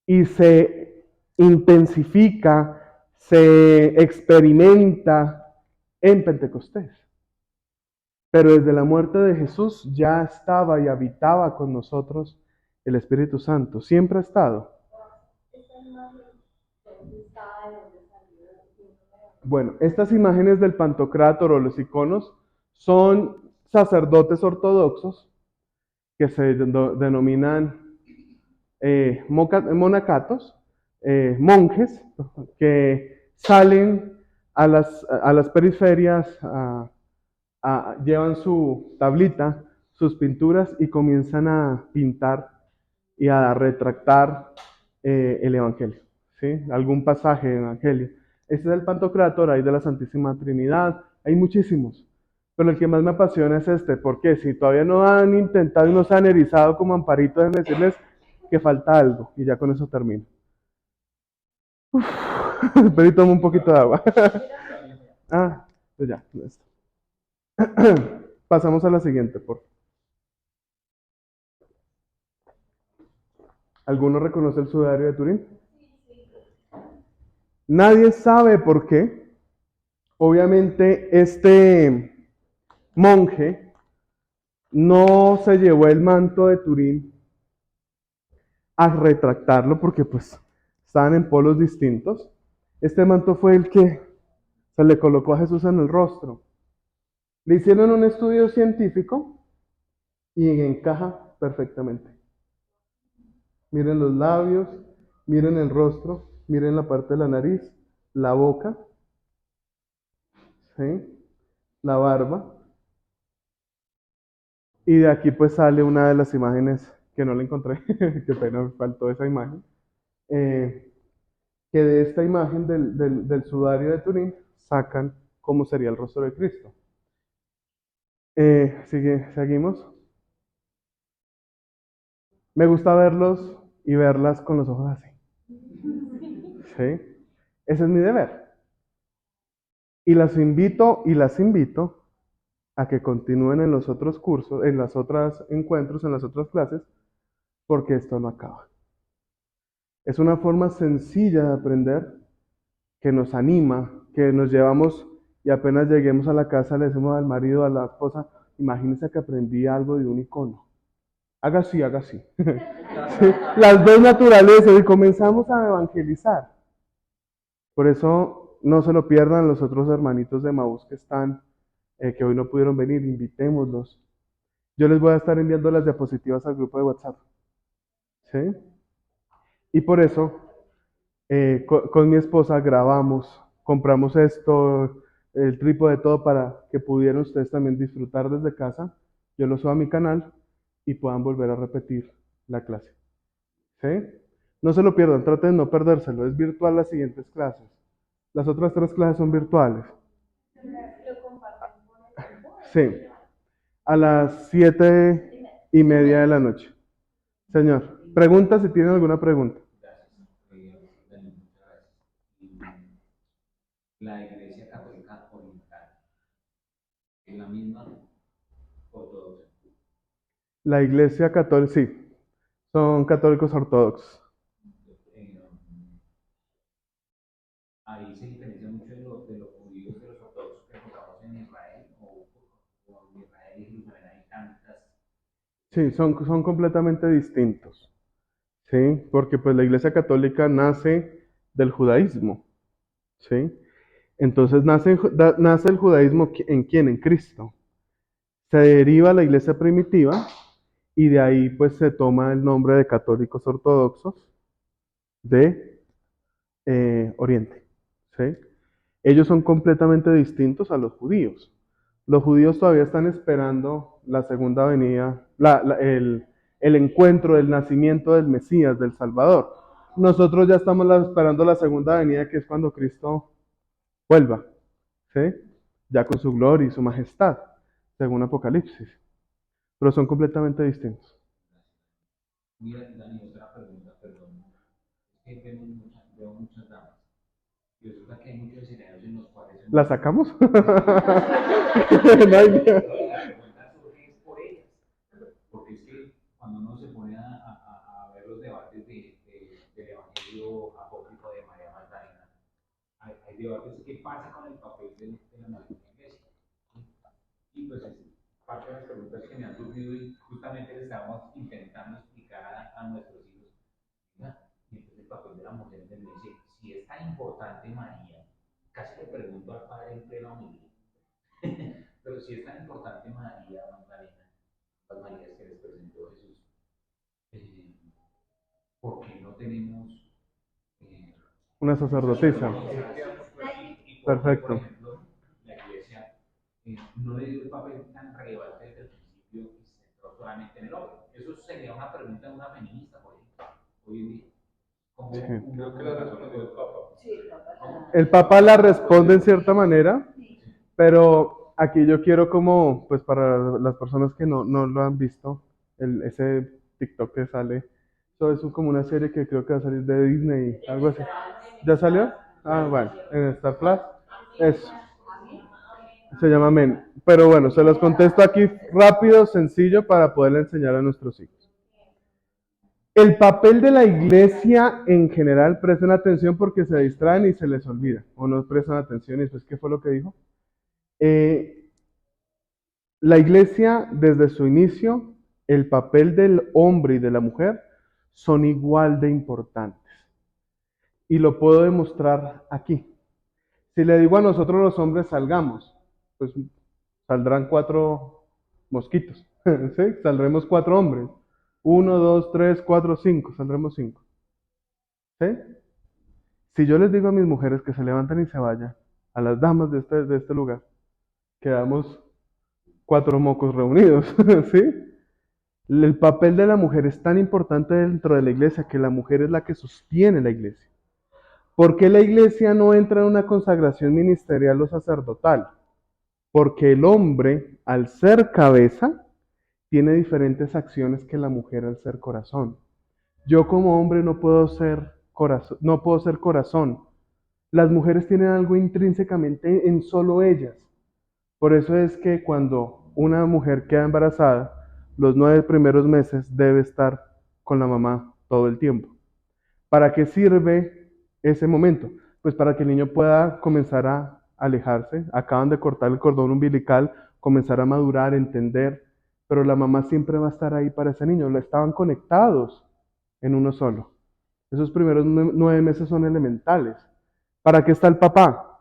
y se intensifica, se experimenta en Pentecostés. Pero desde la muerte de Jesús ya estaba y habitaba con nosotros el Espíritu Santo. Siempre ha estado. Bueno, estas imágenes del Pantocrátor o los iconos son sacerdotes ortodoxos que se denominan monacatos, monjes, que salen a las periferias, llevan su tablita, sus pinturas y comienzan a pintar y a retractar el Evangelio, ¿sí? Algún pasaje del Evangelio. Este es el Pantocrátor, hay de la Santísima Trinidad, hay muchísimos. Pero el que más me apasiona es este, porque si todavía no han intentado y no se han erizado como Amparito, déjenme decirles que falta algo, y ya con eso termino. Pero y tomo un poquito de agua. Pues ya, listo. Pasamos a la siguiente, por favor. ¿Alguno reconoce el sudario de Turín? Nadie sabe por qué. Obviamente este monje no se llevó el manto de Turín a retractarlo porque pues estaban en polos distintos. Este manto fue el que se le colocó a Jesús en el rostro. Le hicieron un estudio científico y encaja perfectamente. Miren los labios, miren el rostro, miren la parte de la nariz, la boca, ¿sí? La barba. Y de aquí pues sale una de las imágenes que no la encontré, qué pena, me faltó esa imagen. Que de esta imagen del sudario de Turín sacan cómo sería el rostro de Cristo. Seguimos. Me gusta verlos y verlas con los ojos así. ¿Sí? Ese es mi deber. Y las invito a que continúen en los otros cursos, en los otros encuentros, en las otras clases, porque esto no acaba. Es una forma sencilla de aprender que nos anima, que nos llevamos y apenas lleguemos a la casa le decimos al marido, a la esposa, imagínense que aprendí algo de un icono. Haga así, haga así. ¿Sí? Las dos naturalezas y comenzamos a evangelizar. Por eso no se lo pierdan los otros hermanitos de Maús que están, que hoy no pudieron venir, invitémoslos. Yo les voy a estar enviando las diapositivas al grupo de WhatsApp. ¿Sí? Y por eso, con mi esposa grabamos, compramos esto, el trípode, todo para que pudieran ustedes también disfrutar desde casa. Yo lo subo a mi canal y puedan volver a repetir la clase. ¿Sí? No se lo pierdan, traten de no perdérselo. Es virtual las siguientes clases. Las otras 3 clases son virtuales. Lo comparten con el grupo. Sí, a las 7:30 de la noche. Señor, pregunta si tienen alguna pregunta. Gracias, Dani, muchas gracias. La Iglesia Católica Oriental es la misma ortodoxa. La Iglesia Católica, sí, son católicos ortodoxos. Eh, Ahí se diferencia mucho de los judíos de los ortodoxos que encontramos en Israel, o en Israel y Jerusalén hay tantas. Sí, son completamente distintos. Sí, porque pues la Iglesia Católica nace del judaísmo. Sí, entonces nace el judaísmo ¿en quién? En Cristo. Se deriva la Iglesia primitiva y de ahí pues se toma el nombre de católicos ortodoxos de Oriente. ¿Sí? Ellos son completamente distintos a los judíos. Los judíos todavía están esperando la segunda venida, el encuentro del nacimiento del Mesías, del Salvador. Nosotros ya estamos esperando la segunda venida, que es cuando Cristo vuelva, ¿sí? Ya con su gloria y su majestad, según Apocalipsis. Pero son completamente distintos. Mira, Dani, otra pregunta, perdón. Es que veo muchas damas. Y resulta que hay muchos escenarios en los cuales... ¿La sacamos? No hay No. la pregunta surge es por ellas. Porque es que cuando uno se pone a ver los debates del Evangelio apócrifo de María Magdalena, hay debates que pasa con el papel de la Madre de la Iglesia. Y pues es parte de las preguntas que me han surgido y justamente le estamos intentando explicar a nuestros hijos. ¿Ya? Y entonces el papel de la mujer en la iglesia, si es tan importante María, casi le pregunto al padre en plena homilía, pero si es tan importante María Magdalena, las Marías que les presentó Jesús, eh, ¿por qué no tenemos eh, Una sacerdotisa. y por qué, por Perfecto. ejemplo, la iglesia no le dio el papel tan relevante desde el principio y se centró solamente en el hombre? Eso sería una pregunta de una feminista, por ejemplo, hoy en día. Sí. Creo que la respondió el Papa. El Papa la responde en cierta manera, pero aquí yo quiero como, pues para las personas que no lo han visto, ese TikTok que sale, eso es como una serie que creo que va a salir de Disney, algo así. ¿Ya salió? Ah, bueno, en Star Plus. Eso, se llama Men. Pero bueno, se los contesto aquí rápido, sencillo, para poderle enseñar a nuestros hijos. El papel de la iglesia en general, presten atención porque se distraen y se les olvida, o no prestan atención y después, ¿qué fue lo que dijo? La iglesia, desde su inicio, el papel del hombre y de la mujer son igual de importantes. Y lo puedo demostrar aquí. Si le digo a nosotros los hombres salgamos, pues saldrán 4 mosquitos, ¿sí? Saldremos 4 hombres. 1, 2, 3, 4, 5, saldremos 5. ¿Sí? Si yo les digo a mis mujeres que se levanten y se vayan, a las damas de este lugar, quedamos 4 mocos reunidos, ¿sí? El papel de la mujer es tan importante dentro de la iglesia que la mujer es la que sostiene la iglesia. ¿Por qué la iglesia no entra en una consagración ministerial o sacerdotal? Porque el hombre, al ser cabeza, tiene diferentes acciones que la mujer al ser corazón. Yo como hombre no puedo ser corazón. Las mujeres tienen algo intrínsecamente en solo ellas. Por eso es que cuando una mujer queda embarazada, los 9 primeros meses debe estar con la mamá todo el tiempo. ¿Para qué sirve ese momento? Pues para que el niño pueda comenzar a alejarse. Acaban de cortar el cordón umbilical, comenzar a madurar, entender, pero la mamá siempre va a estar ahí para ese niño. Estaban conectados en uno solo. Esos primeros 9 meses son elementales. ¿Para qué está el papá?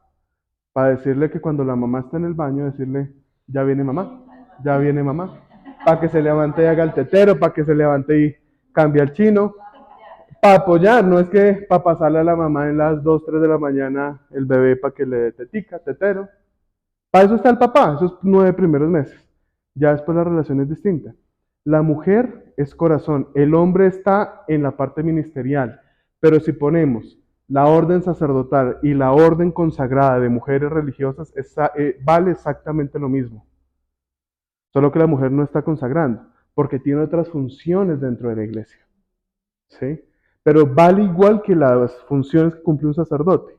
Para decirle que cuando la mamá está en el baño, decirle, ya viene mamá, ya viene mamá. Para que se levante y haga el tetero, para que se levante y cambie el chino. Para apoyar, no es que para pasarle a la mamá en las 2, 3 de la mañana el bebé para que le dé tetica, tetero. Para eso está el papá, esos 9 primeros meses. Ya después la relación es distinta. La mujer es corazón, el hombre está en la parte ministerial. Pero si ponemos La orden sacerdotal y la orden consagrada de mujeres religiosas vale exactamente lo mismo. Solo que la mujer no está consagrando, porque tiene otras funciones dentro de la iglesia. ¿Sí? Pero vale igual que las funciones que cumple un sacerdote.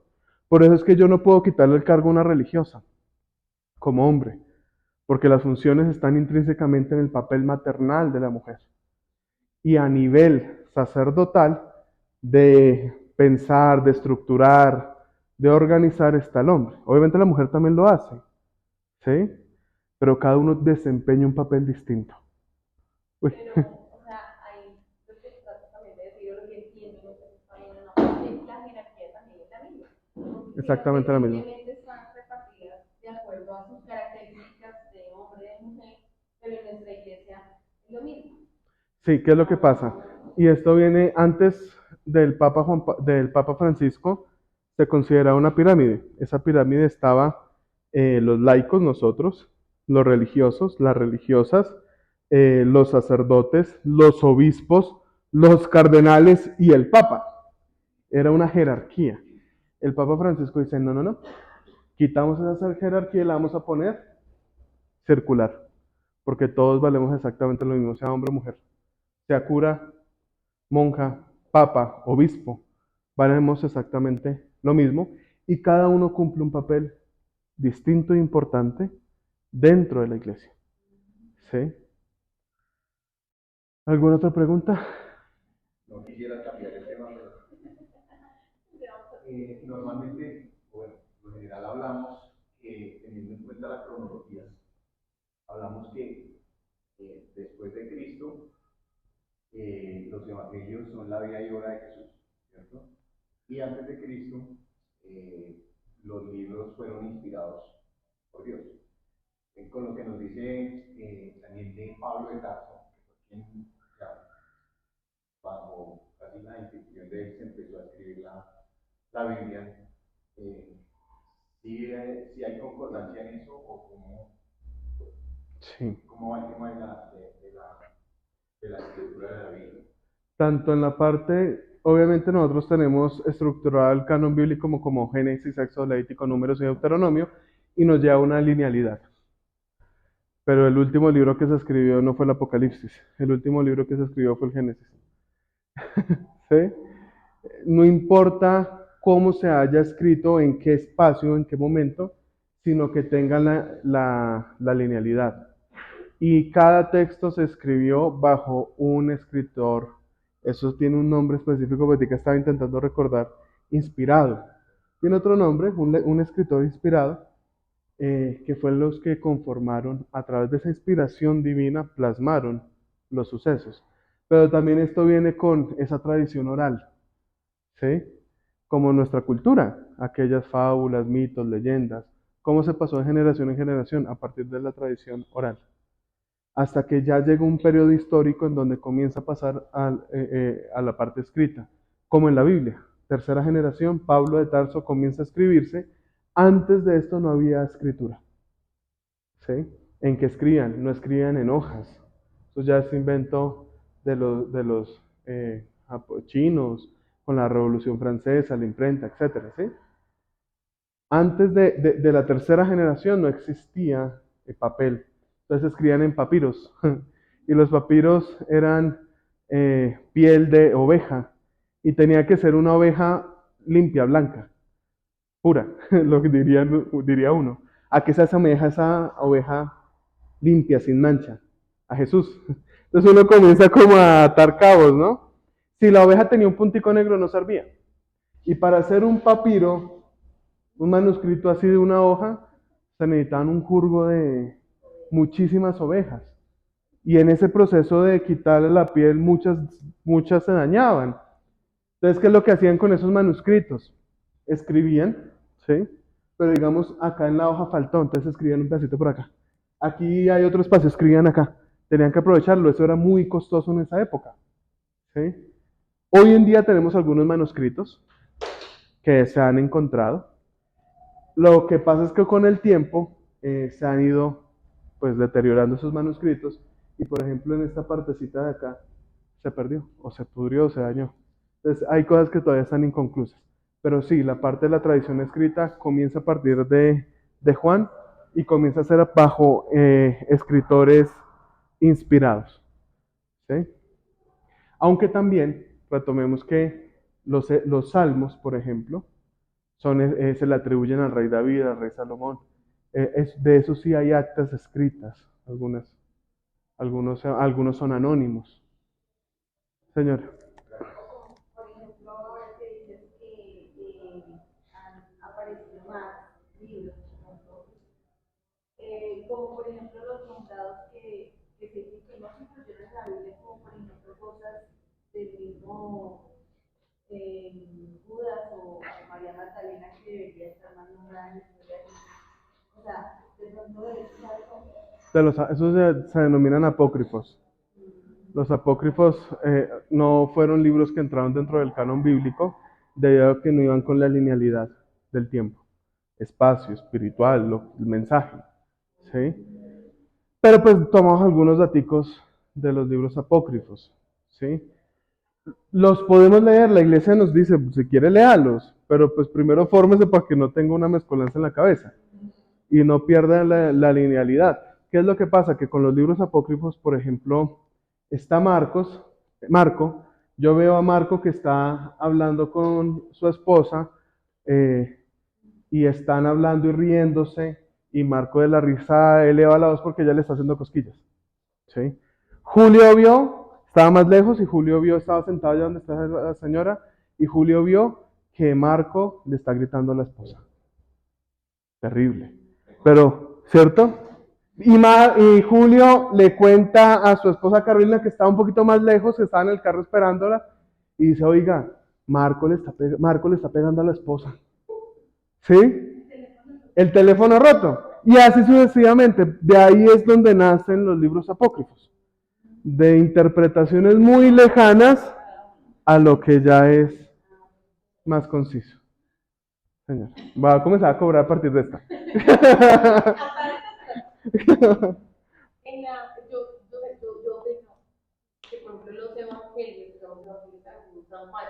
Por eso es que yo no puedo quitarle el cargo a una religiosa, como hombre, porque las funciones están intrínsecamente en el papel maternal de la mujer. Y a nivel sacerdotal, de pensar, de estructurar, de organizar está el hombre. Obviamente la mujer también lo hace, ¿sí? Pero cada uno desempeña un papel distinto. Uy. Pero, o sea, ahí lo que trato también de decir, o lo que entiendo, no sé si está bien o no, es que la jerarquía también es la misma. Sino Exactamente que la misma. simplemente están repartidas de acuerdo a sus características de hombre y de mujer, pero en nuestra iglesia es lo mismo. Sí, ¿qué es lo que pasa? Y esto viene antes del Papa Francisco, se consideraba una pirámide. Esa pirámide estaba los laicos, nosotros, los religiosos, las religiosas, los sacerdotes, los obispos, los cardenales y el Papa. Era una jerarquía. El Papa Francisco dice, no, no, no, quitamos esa jerarquía y la vamos a poner circular, porque todos valemos exactamente lo mismo, sea hombre o mujer, sea cura, monja, papa, obispo, valemos exactamente lo mismo y cada uno cumple un papel distinto e importante dentro de la iglesia. ¿Sí? ¿Alguna otra pregunta? No quisiera cambiar el tema, pero normalmente, bueno, en general hablamos que teniendo en cuenta la cronología, hablamos que después de Cristo, los evangelios son la vida y obra de Jesús, ¿cierto? Y antes de Cristo, los libros fueron inspirados por Dios. Con lo que nos dice también de Pablo de Tarso, que fue quien, ya, bajo casi la institución de él, se empezó a escribir la Biblia. Si hay concordancia en eso o Sí. cómo va el tema de la escritura de la Biblia. Tanto en la parte, obviamente nosotros tenemos estructurado el canon bíblico como Génesis, Éxodo, Levítico, Números y Deuteronomio, y nos lleva una linealidad. Pero el último libro que se escribió no fue el Apocalipsis, el último libro que se escribió fue el Génesis. ¿Sí? No importa cómo se haya escrito, en qué espacio, en qué momento, sino que tenga la linealidad. Y cada texto se escribió bajo un escritor. Eso tiene un nombre específico, porque estaba intentando recordar, inspirado. Tiene otro nombre, un escritor inspirado, que fue los que conformaron, a través de esa inspiración divina, plasmaron los sucesos. Pero también esto viene con esa tradición oral, ¿sí? Como nuestra cultura, aquellas fábulas, mitos, leyendas, cómo se pasó de generación en generación a partir de la tradición oral, hasta que ya llega un periodo histórico en donde comienza a pasar a la parte escrita, como en la Biblia. Tercera generación, Pablo de Tarso comienza a escribirse. Antes de esto no había escritura, ¿sí? ¿En qué escribían? No escribían en hojas. Eso ya es invento de los chinos, con la Revolución Francesa, la imprenta, etcétera, ¿sí? Antes de la tercera generación no existía el papel, entonces escribían en papiros. Y los papiros eran piel de oveja, y tenía que ser una oveja limpia, blanca, pura, lo que diría uno. ¿A qué se asemeja esa oveja limpia, sin mancha? A Jesús. Entonces uno comienza como a atar cabos, ¿no? Si la oveja tenía un puntico negro no servía. Y para hacer un papiro, un manuscrito así de una hoja, se necesitaban un jurgo de muchísimas ovejas. Y en ese proceso de quitarle la piel, muchas se dañaban. Entonces, ¿qué es lo que hacían con esos manuscritos? Escribían, ¿sí? Pero digamos, acá en la hoja faltó, entonces escribían un pedacito por acá. Aquí hay otro espacio, escribían acá. Tenían que aprovecharlo, eso era muy costoso en esa época, ¿sí? Hoy en día tenemos algunos manuscritos que se han encontrado. Lo que pasa es que con el tiempo se han ido pues deteriorando esos manuscritos, y por ejemplo en esta partecita de acá se perdió o se pudrió o se dañó. Entonces hay cosas que todavía están inconclusas. Pero sí, la parte de la tradición escrita comienza a partir de Juan y comienza a ser bajo escritores inspirados. ¿Sí? Aunque también retomemos que los salmos, por ejemplo, se le atribuyen al rey David, al rey Salomón. De eso sí hay actas escritas, algunos son anónimos. Señor. Por ejemplo, ahora que dices que han aparecido más libros, ¿no? Como por ejemplo los nombrados que no se incluyeron en la Biblia, como por ejemplo cosas del mismo Judas o María Magdalena, que debería estar más nombrada en la historia de Jesús. O sea, de pronto de Esos se denominan apócrifos. Los apócrifos no fueron libros que entraron dentro del canon bíblico debido a que no iban con la linealidad del tiempo, espacio, espiritual, el mensaje. ¿Sí? Pero pues tomamos algunos daticos de los libros apócrifos. ¿Sí? Los podemos leer, la iglesia nos dice, pues, si quiere léalos, pero pues primero fórmese para que no tenga una mezcolanza en la cabeza y no pierda la linealidad. ¿Qué es lo que pasa? Que con los libros apócrifos, por ejemplo, está Marco, yo veo a Marco que está hablando con su esposa y están hablando y riéndose y Marco de la risa eleva la voz porque ella le está haciendo cosquillas. ¿Sí? Julio vio, estaba más lejos y Julio vio, estaba sentado allá donde está la señora y Julio vio que Marco le está gritando a la esposa. Terrible. Pero, ¿cierto? Y Julio le cuenta a su esposa Carolina que estaba un poquito más lejos, que estaba en el carro esperándola, y dice, oiga, Marco le está pegando a la esposa. ¿Sí? El teléfono roto. Y así sucesivamente. De ahí es donde nacen los libros apócrifos. De interpretaciones muy lejanas a lo que ya es más conciso. Señor, va a comenzar a cobrar a partir de esta. en la, yo veo que por ejemplo los evangelios, de San Juan,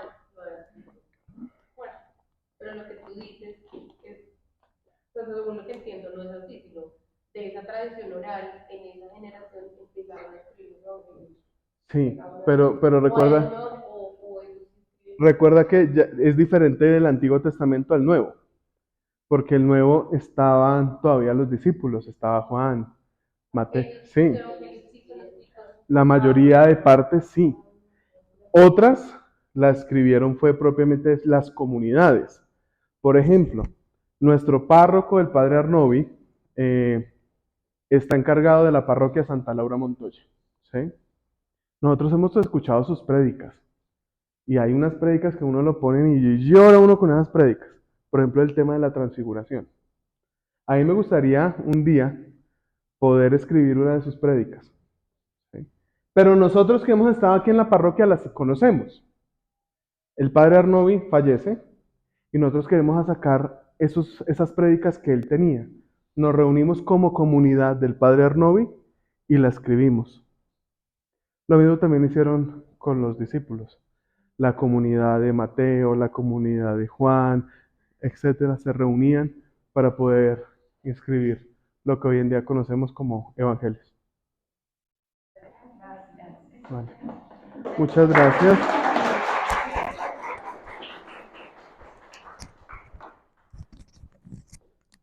bueno, pero lo que tú dices es, pues según lo que entiendo, no es así, sino de esa tradición oral, en esa generación empezaron a escribir los evangelios. Sí, pero recuerda que es diferente del Antiguo Testamento al Nuevo, porque el Nuevo estaban todavía los discípulos, estaba Juan, Mateo, sí, la mayoría de partes sí. Otras las escribieron fue propiamente las comunidades. Por ejemplo, nuestro párroco, el padre Arnovi, está encargado de la parroquia Santa Laura Montoya. ¿Sí? Nosotros hemos escuchado sus prédicas. Y hay unas prédicas que uno lo pone y llora uno con esas prédicas. Por ejemplo, el tema de la transfiguración. A mí me gustaría un día poder escribir una de sus prédicas. ¿Sí? Pero nosotros que hemos estado aquí en la parroquia las conocemos. El padre Arnovi fallece y nosotros queremos sacar esas prédicas que él tenía. Nos reunimos como comunidad del padre Arnovi y la escribimos. Lo mismo también hicieron con los discípulos. La comunidad de Mateo, la comunidad de Juan, etcétera, se reunían para poder escribir lo que hoy en día conocemos como evangelios. Vale. Muchas gracias.